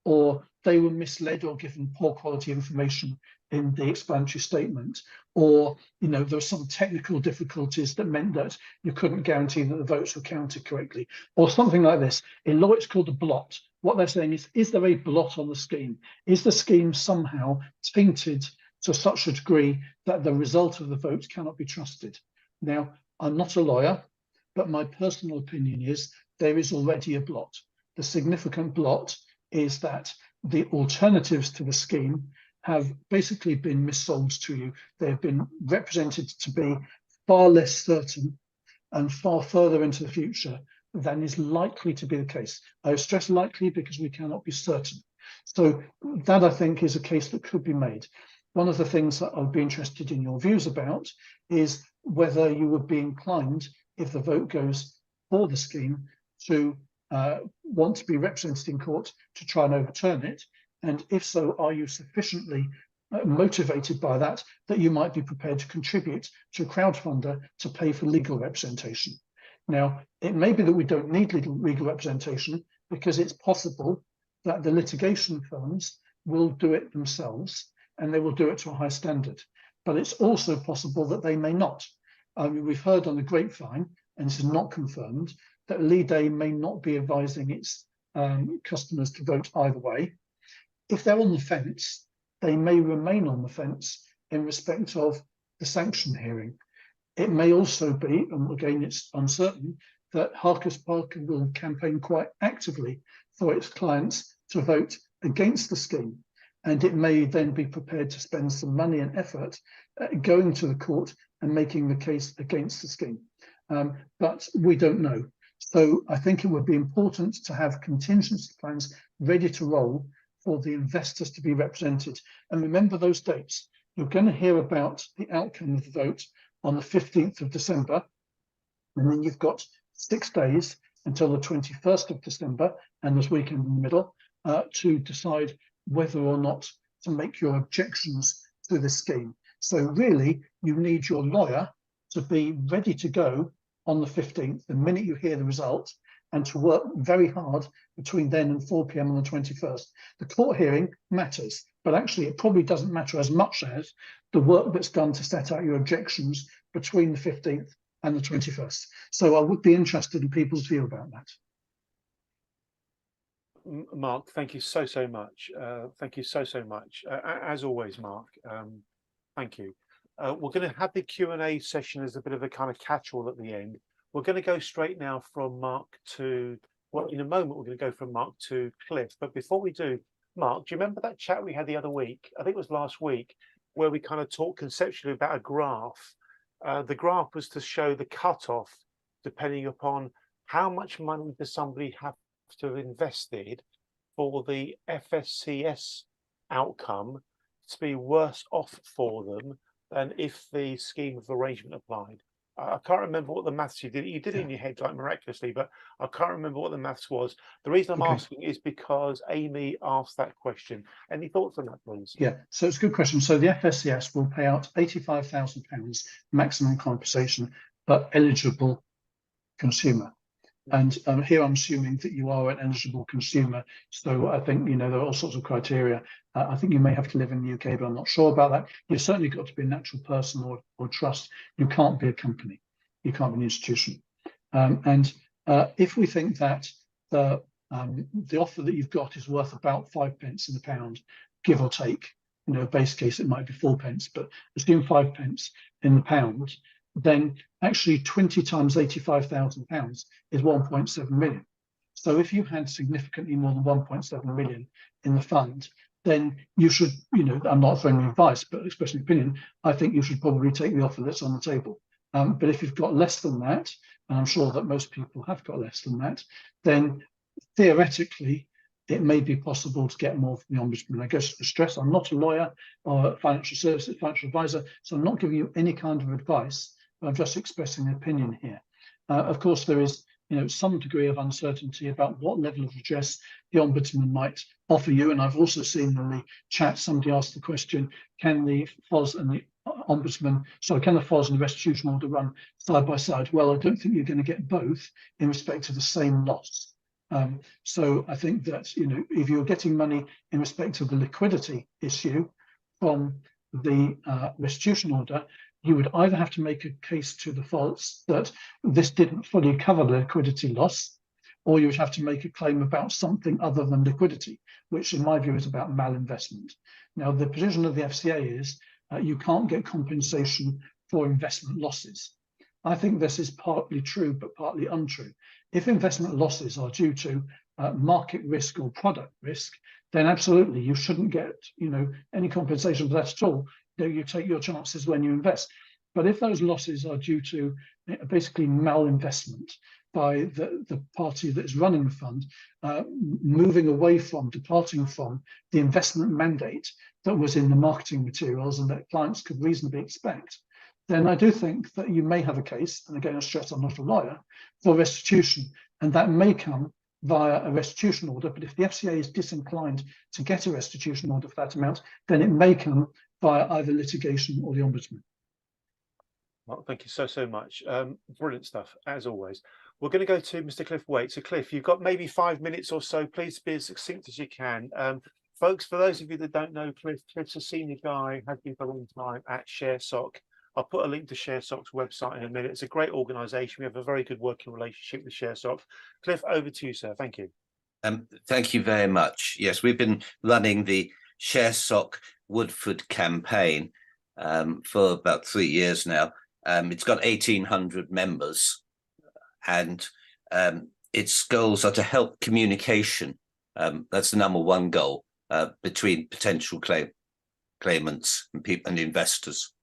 or they were misled or given poor quality information in the explanatory statement, or there were some technical difficulties that meant that you couldn't guarantee that the votes were counted correctly, or something like this. In law, it's called a blot. What they're saying is there a blot on the scheme? Is the scheme somehow tainted to such a degree that the result of the vote cannot be trusted? Now, I'm not a lawyer, but my personal opinion is there is already a blot. The significant blot is that the alternatives to the scheme have basically been missold to you. They've been represented to be far less certain and far further into the future than is likely to be the case. I stress likely because we cannot be certain. So that, I think, is a case that could be made. One of the things that I'd be interested in your views about is whether you would be inclined, if the vote goes for the scheme, to want to be represented in court to try and overturn it. And if so, are you sufficiently motivated by that you might be prepared to contribute to a crowdfunder to pay for legal representation. Now, it may be that we don't need legal representation because it's possible that the litigation firms will do it themselves and they will do it to a high standard. But it's also possible that they may not. We've heard on the grapevine, and this is not confirmed, that Lead may not be advising its customers to vote either way. If they're on the fence, they may remain on the fence in respect of the sanction hearing. It may also be, and again it's uncertain, that Harkus Parker will campaign quite actively for its clients to vote against the scheme. And it may then be prepared to spend some money and effort going to the court and making the case against the scheme. But we don't know. So I think it would be important to have contingency plans ready to roll for the investors to be represented. And remember those dates. You're going to hear about the outcome of the vote on the 15th of December. And then you've got 6 days until the 21st of December and this weekend in the middle to decide whether or not to make your objections to the scheme. So really, you need your lawyer to be ready to go on the 15th, the minute you hear the result, and to work very hard between then and 4 p.m. on the 21st. The court hearing matters, but actually it probably doesn't matter as much as the work that's done to set out your objections between the 15th and the 21st. So I would be interested in people's view about that. Mark, thank you so much. Thank you so much. As always, Mark, thank you. We're going to have the Q&A session as a bit of a kind of catch-all at the end. We're going to go straight now from Mark to, well, in a moment, we're going to go from Mark to Cliff. But before we do, Mark, do you remember that chat we had the other week? I think it was last week, where we kind of talked conceptually about a graph. The graph was to show the cutoff depending upon how much money does somebody have to have invested for the FSCS outcome to be worse off for them than if the scheme of arrangement applied. I can't remember what the maths you did. You did it in your head like miraculously, but I can't remember what the maths was. The reason I'm asking is because Amy asked that question. Any thoughts on that, please? Yeah, so it's a good question. So the FSCS will pay out £85,000 maximum compensation per eligible consumer. And here I'm assuming that you are an eligible consumer. So I think, you know, there are all sorts of criteria. I think you may have to live in the UK, but I'm not sure about that. You've certainly got to be a natural person or trust. You can't be a company. You can't be an institution. If we think that the offer that you've got is worth about 5 pence in the pound, give or take, you know, base case, it might be 4 pence, but assume 5 pence in the pound, then actually 20 times £85,000 is 1.7 million. So if you had significantly more than 1.7 million in the fund, then you should, you know, I'm not throwing advice, but expressing opinion, I think you should probably take the offer that's on the table. But if you've got less than that, and I'm sure that most people have got less than that, then theoretically, it may be possible to get more from the Ombudsman. I guess to stress, I'm not a lawyer or a financial advisor, so I'm not giving you any kind of advice. I'm just expressing an opinion here. Of course, there is, you know, some degree of uncertainty about what level of redress the Ombudsman might offer you. And I've also seen in the chat somebody asked the question: can the FOS and the Ombudsman, sorry, can the FOS and the restitution order run side by side? Well, I don't think you're going to get both in respect of the same loss. So I think that, you know, if you're getting money in respect of the liquidity issue from the restitution order, you would either have to make a case to the FOS that this didn't fully cover the liquidity loss, or you would have to make a claim about something other than liquidity, which in my view is about malinvestment. Now, the position of the FCA is you can't get compensation for investment losses. I think this is partly true, but partly untrue. If investment losses are due to market risk or product risk, then absolutely you shouldn't get, you know, any compensation for that at all. You take your chances when you invest. But if those losses are due to basically malinvestment by the party that is running the fund, moving away from, departing from the investment mandate that was in the marketing materials and that clients could reasonably expect, then I do think that you may have a case, and again I stress I'm not a lawyer, for restitution, and that may come via a restitution order, but if the FCA is disinclined to get a restitution order for that amount, then it may come via either litigation or the Ombudsman. Well, thank you so much. Brilliant stuff, as always. We're going to go to Mr. Cliff Waite. So, Cliff, you've got maybe 5 minutes or so. Please be as succinct as you can. Folks, for those of you that don't know Cliff, Cliff's a senior guy, has been for a long time at ShareSoc. I'll put a link to ShareSoc's website in a minute. It's a great organisation. We have a very good working relationship with ShareSoc. Cliff, over to you, sir. Thank you. Thank you very much. Yes, we've been running the ShareSoc Woodford campaign for about 3 years now. It's got 1,800 members, and its goals are to help communication. That's the #1 goal between potential claimants and people and investors.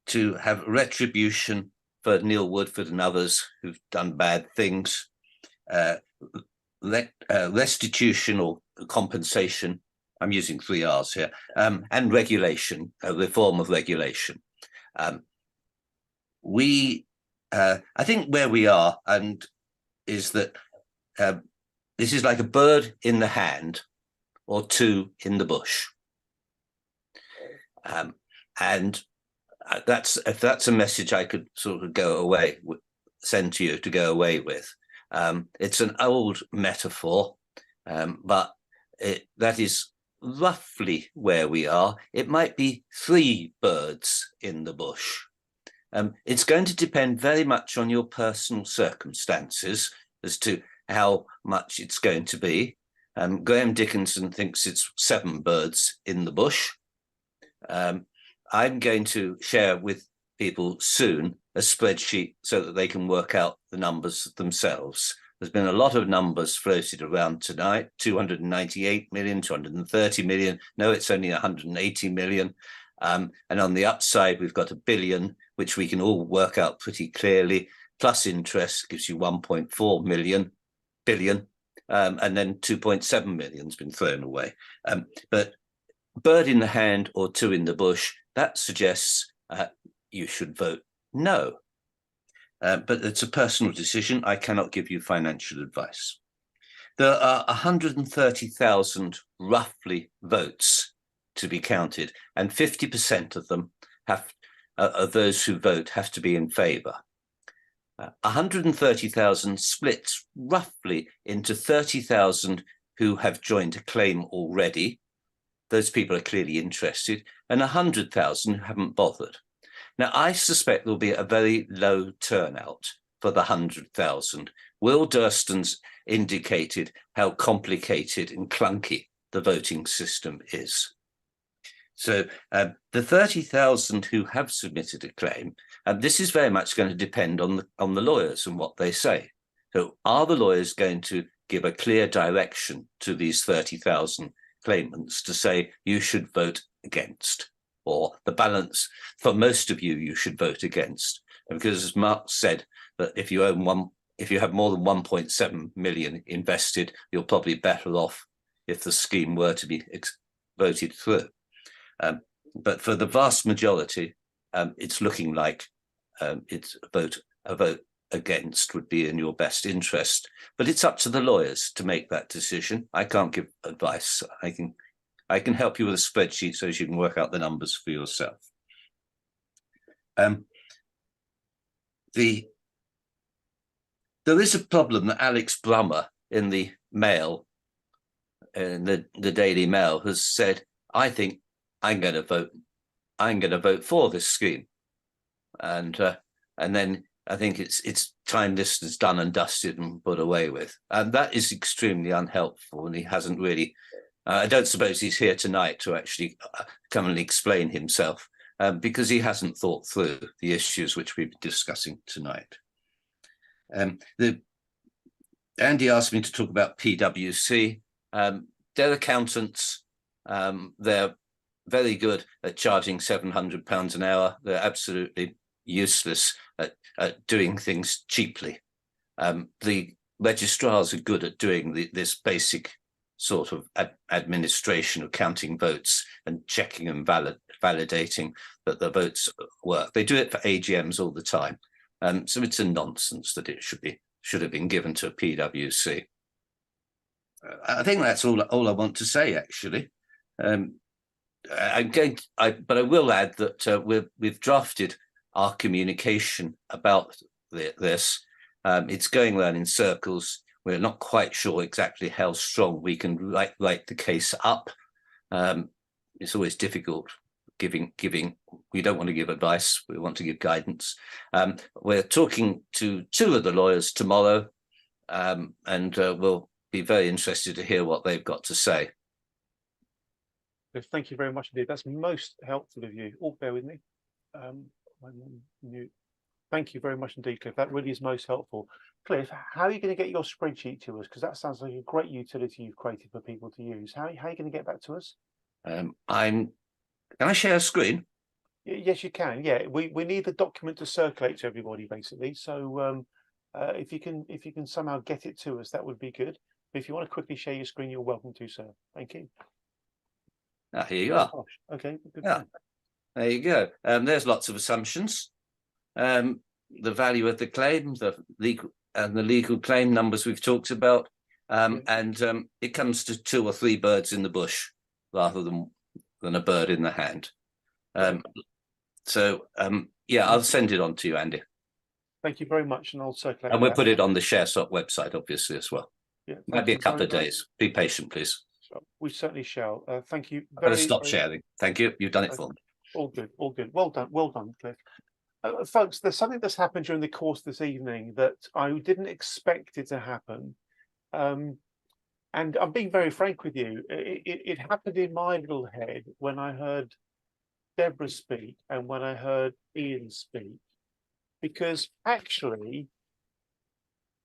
To have retribution for Neil Woodford and others who've done bad things, restitution or compensation. I'm using 3 R's here, and regulation, reform of regulation. I think where we are is that this is like a bird in the hand or 2 in the bush. And that's a message I could sort of send to you to go away with. It's an old metaphor, but that is roughly where we are. It might be 3 birds in the bush. It's going to depend very much on your personal circumstances as to how much it's going to be. Graham Dickinson thinks it's 7 birds in the bush. I'm going to share with people soon a spreadsheet so that they can work out the numbers themselves. There's been a lot of numbers floated around tonight, 298 million, 230 million. No, it's only 180 million. And on the upside, we've got $1 billion, which we can all work out pretty clearly, plus interest gives you 1.4 billion, and then 2.7 million has been thrown away. But bird in the hand or 2 in the bush, that suggests you should vote no. But it's a personal decision. I cannot give you financial advice. There are 130,000 roughly votes to be counted, and 50% of them of those who vote have to be in favour. 130,000 splits roughly into 30,000 who have joined a claim already. Those people are clearly interested, and 100,000 who haven't bothered. Now, I suspect there'll be a very low turnout for the 100,000. Will Durston's indicated how complicated and clunky the voting system is. So the 30,000 who have submitted a claim, this is very much going to depend on the lawyers and what they say. So are the lawyers going to give a clear direction to these 30,000 claimants to say you should vote against, or the balance for most of you should vote against? And because as Mark said, that if you have more than 1.7 million invested, you're probably better off if the scheme were to be voted through. But for the vast majority, it's looking like it's a vote against would be in your best interest. But it's up to the lawyers to make that decision. I can't give advice. I can help you with a spreadsheet so you can work out the numbers for yourself. There is a problem that Alex Brummer in the Mail, in the Daily Mail, has said, I think I'm going to vote for this scheme. And then I think it's time this is done and dusted and put away with. And that is extremely unhelpful. And he hasn't really, I don't suppose he's here tonight to actually come and explain himself, because he hasn't thought through the issues which we've been discussing tonight. Andy asked me to talk about PwC. They're accountants. They're very good at charging £700 an hour. They're absolutely useless at doing things cheaply. The registrars are good at doing this basic sort of administration of counting votes and checking and validating that the votes work. They do it for AGMs all the time. So it's a nonsense that it should should have been given to PwC. I think that's all I want to say, actually. But I will add that we've drafted our communication about this. It's going around in circles. We're not quite sure exactly how strong we can write the case up. It's always difficult giving. We don't want to give advice. We want to give guidance. We're talking to 2 of the lawyers tomorrow, and we'll be very interested to hear what they've got to say. Thank you very much indeed. That's most helpful of you. All bear with me. Thank you very much indeed, Cliff. That really is most helpful. Cliff, how are you going to get your spreadsheet to us? Because that sounds like a great utility you've created for people to use. How are you going to get that to us? Can I share a screen? Yes, you can. Yeah, we need the document to circulate to everybody, basically. So if you can somehow get it to us, that would be good. If you want to quickly share your screen, you're welcome to, sir. Thank you. Here you are. Okay. Good. Yeah. There you go. There's lots of assumptions. The value of the claim, the legal claim numbers we've talked about, and it comes to 2 or 3 birds in the bush rather than a bird in the hand. Yeah, I'll send it on to you, Andy. Thank you very much, and I'll circulate. And we'll put it on the ShareSoc website, obviously, as well. Yeah, might be a couple of days. Be patient, please. We certainly shall. Thank you. I'm going to stop sharing. Thank you. You've done it for me. All good. All good. Well done, Cliff. Folks, there's something that's happened during the course this evening that I didn't expect it to happen. And I'm being very frank with you. It happened in my little head when I heard Deborah speak and when I heard Ian speak, because actually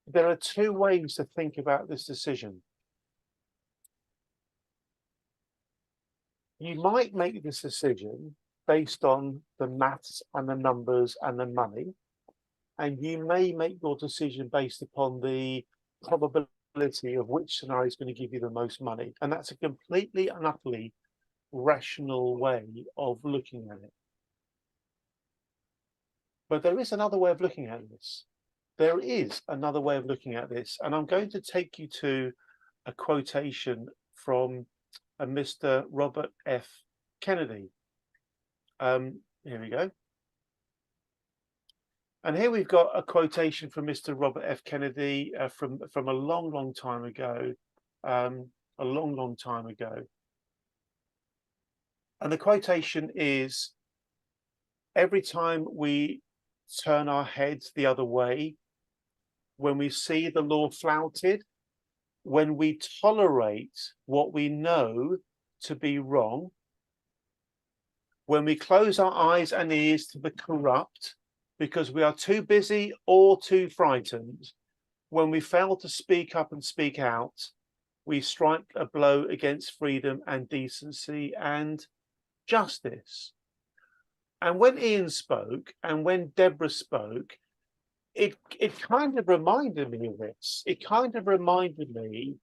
there are 2 ways to think about this decision. You might make this decision based on the maths and the numbers and the money, and you may make your decision based upon the probability of which scenario is going to give you the most money. And that's a completely and utterly rational way of looking at it. But there is another way of looking at this. There is another way of looking at this, and I'm going to take you to a quotation from a Mr. Robert F. Kennedy. Here we go. And here we've got a quotation from Mr. Robert F. Kennedy from a long time ago, And the quotation is, every time we turn our heads the other way, when we see the law flouted, when we tolerate what we know to be wrong, when we close our eyes and ears to the corrupt because we are too busy or too frightened, when we fail to speak up and speak out, we strike a blow against freedom and decency and justice. And when Ian spoke and when Deborah spoke, it kind of reminded me of this. It kind of reminded me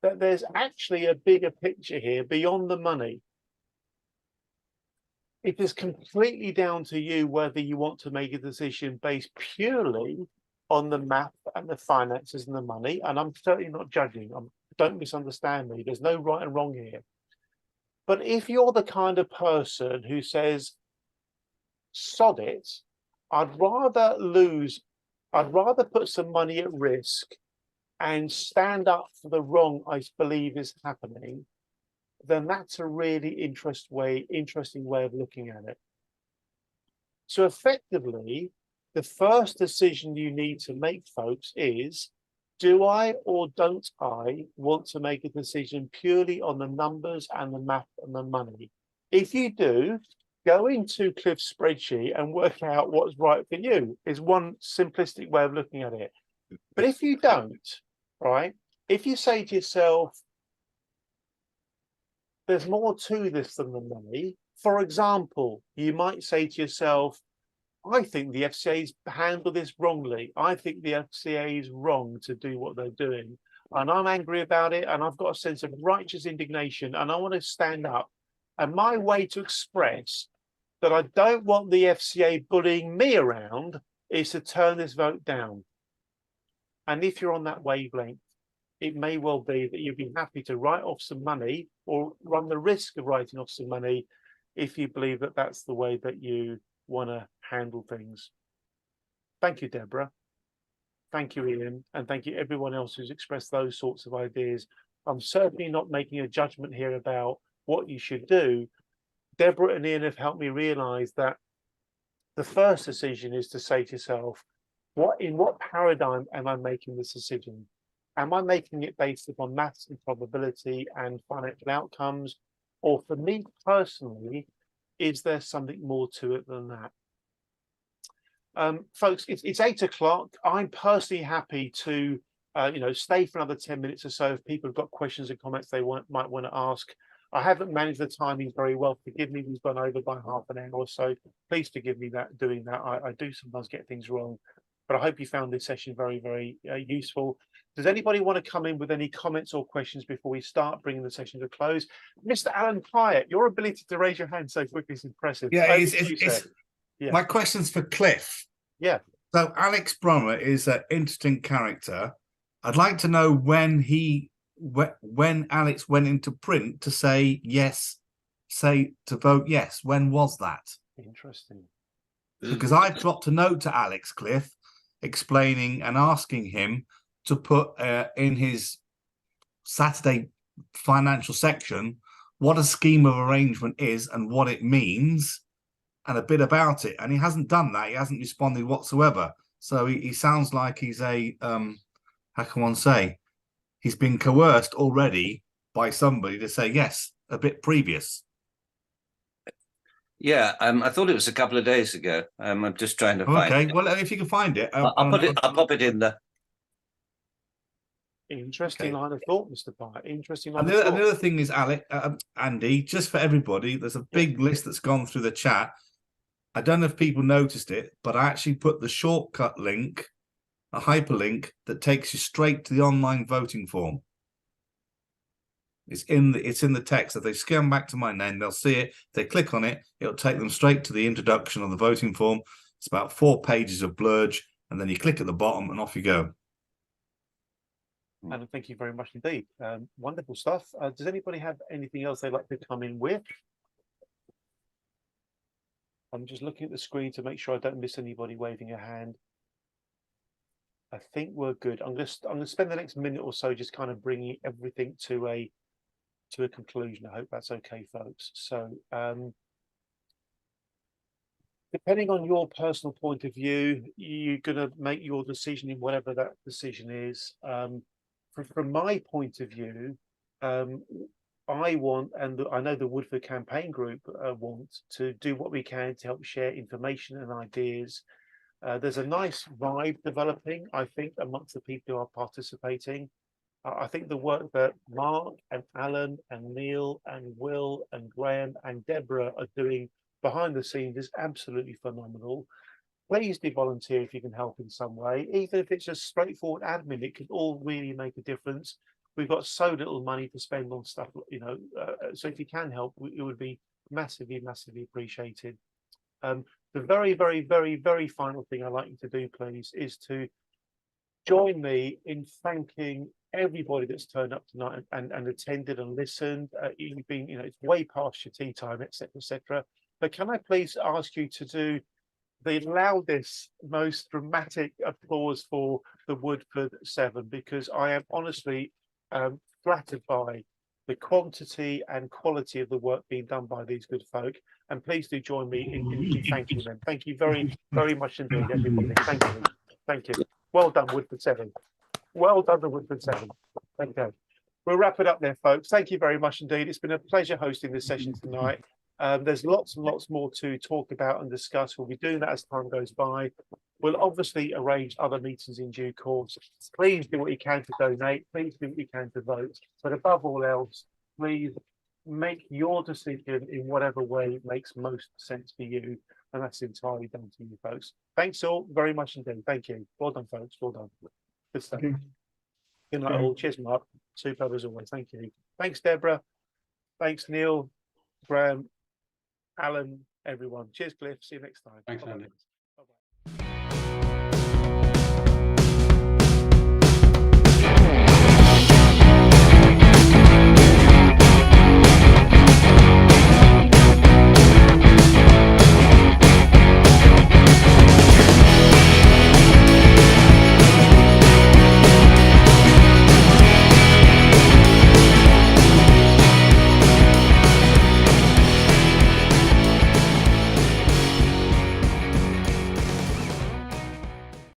that there's actually a bigger picture here beyond the money. It is completely down to you whether you want to make a decision based purely on the math and the finances and the money. And I'm certainly not judging. Don't misunderstand me. There's no right and wrong here. But if you're the kind of person who says, sod it, I'd rather put some money at risk and stand up for the wrong I believe is happening, then that's a really interesting way of looking at it. So effectively, the first decision you need to make, folks, is, do I or don't I want to make a decision purely on the numbers and the math and the money? If you do, go into Cliff's spreadsheet and work out what's right for you is one simplistic way of looking at it. But if you don't, right, if you say to yourself, there's more to this than the money. For example, you might say to yourself, I think the FCA's handled this wrongly. I think the FCA is wrong to do what they're doing. And I'm angry about it. And I've got a sense of righteous indignation. And I want to stand up. And my way to express that I don't want the FCA bullying me around is to turn this vote down. And if you're on that wavelength, it may well be that you'd be happy to write off some money or run the risk of writing off some money if you believe that that's the way that you want to handle things. Thank you, Deborah. Thank you, Ian. And thank you everyone else who's expressed those sorts of ideas. I'm certainly not making a judgment here about what you should do. Deborah and Ian have helped me realize that the first decision is to say to yourself, in what paradigm am I making this decision? Am I making it based upon maths and probability and financial outcomes? Or for me personally, is there something more to it than that? Folks, it's 8 o'clock. I'm personally happy to stay for another 10 minutes or so if people have got questions and comments they might want to ask. I haven't managed the timing very well. Forgive me, we've gone over by half an hour or so. Please forgive me doing that. I do sometimes get things wrong, but I hope you found this session very, very useful. Does anybody want to come in with any comments or questions before we start bringing the session to a close? Mr. Alan Pyatt, your ability to raise your hand so quickly is impressive. Yeah, Yeah. My question's for Cliff. Yeah. So Alex Brummer is an interesting character. I'd like to know when Alex went into print to say yes, to vote yes. When was that? Interesting. Because I dropped a note to Alex, Cliff, explaining and asking him to put in his Saturday financial section what a scheme of arrangement is and what it means and a bit about it. And he hasn't done that. He hasn't responded whatsoever. So he sounds like he's how can one say? He's been coerced already by somebody to say yes a bit previous. Yeah, I thought it was a couple of days ago. I'm just trying to find it. Okay, well, if you can find it, I'll pop it in there. Interesting line of thought, Mr. Pyatt. Interesting line of thought. Another thing is, Andy, just for everybody, there's a big list that's gone through the chat. I don't know if people noticed it, but I actually put the shortcut link, a hyperlink that takes you straight to the online voting form. It's in the text. If they scan back to my name, they'll see it. If they click on it, it'll take them straight to the introduction of the voting form. It's about 4 pages of blurge, and then you click at the bottom and off you go. And thank you very much indeed. Wonderful stuff. Does anybody have anything else they'd like to come in with? I'm just looking at the screen to make sure I don't miss anybody waving a hand. I think we're good. I'm gonna spend the next minute or so just kind of bringing everything to a conclusion. I hope that's okay, folks. So depending on your personal point of view, you're gonna make your decision in whatever that decision is. From my point of view, I want, and I know the Woodford campaign group want to do what we can to help share information and ideas. There's a nice vibe developing, I think, amongst the people who are participating. I think the work that Mark and Alan and Neil and Will and Graham and Deborah are doing behind the scenes is absolutely phenomenal. Please do volunteer if you can help in some way, even if it's just straightforward admin. It can all really make a difference. We've got so little money to spend on stuff, so if you can help, it would be massively, massively appreciated. The very, very, very, very final thing I'd like you to do, please, is to join me in thanking everybody that's turned up tonight and attended and listened. You've been, it's way past your tea time, etc., etc. But can I please ask you to do the loudest, most dramatic applause for the Woodford 7, because I am honestly flattered by the quantity and quality of the work being done by these good folk. And please do join me in thanking them. Thank you very, very much indeed, everybody. Thank you. Thank you. Well done, Woodford 7. Well done, the Woodford 7. Thank you. We'll wrap it up there, folks. Thank you very much indeed. It's been a pleasure hosting this session tonight. There's lots and lots more to talk about and discuss. We'll be doing that as time goes by. We'll obviously arrange other meetings in due course. Please do what you can to donate. Please do what you can to vote. But above all else, please make your decision in whatever way makes most sense for you. And that's entirely down to you, folks. Thanks all very much indeed. Thank you. Well done, folks. Well done. Good stuff. Good night all. Cheers, Mark. Superb as always. Thank you. Thanks, Deborah. Thanks, Neil, Graham, Alan, everyone. Cheers, Cliff. See you next time. Thanks, Andy.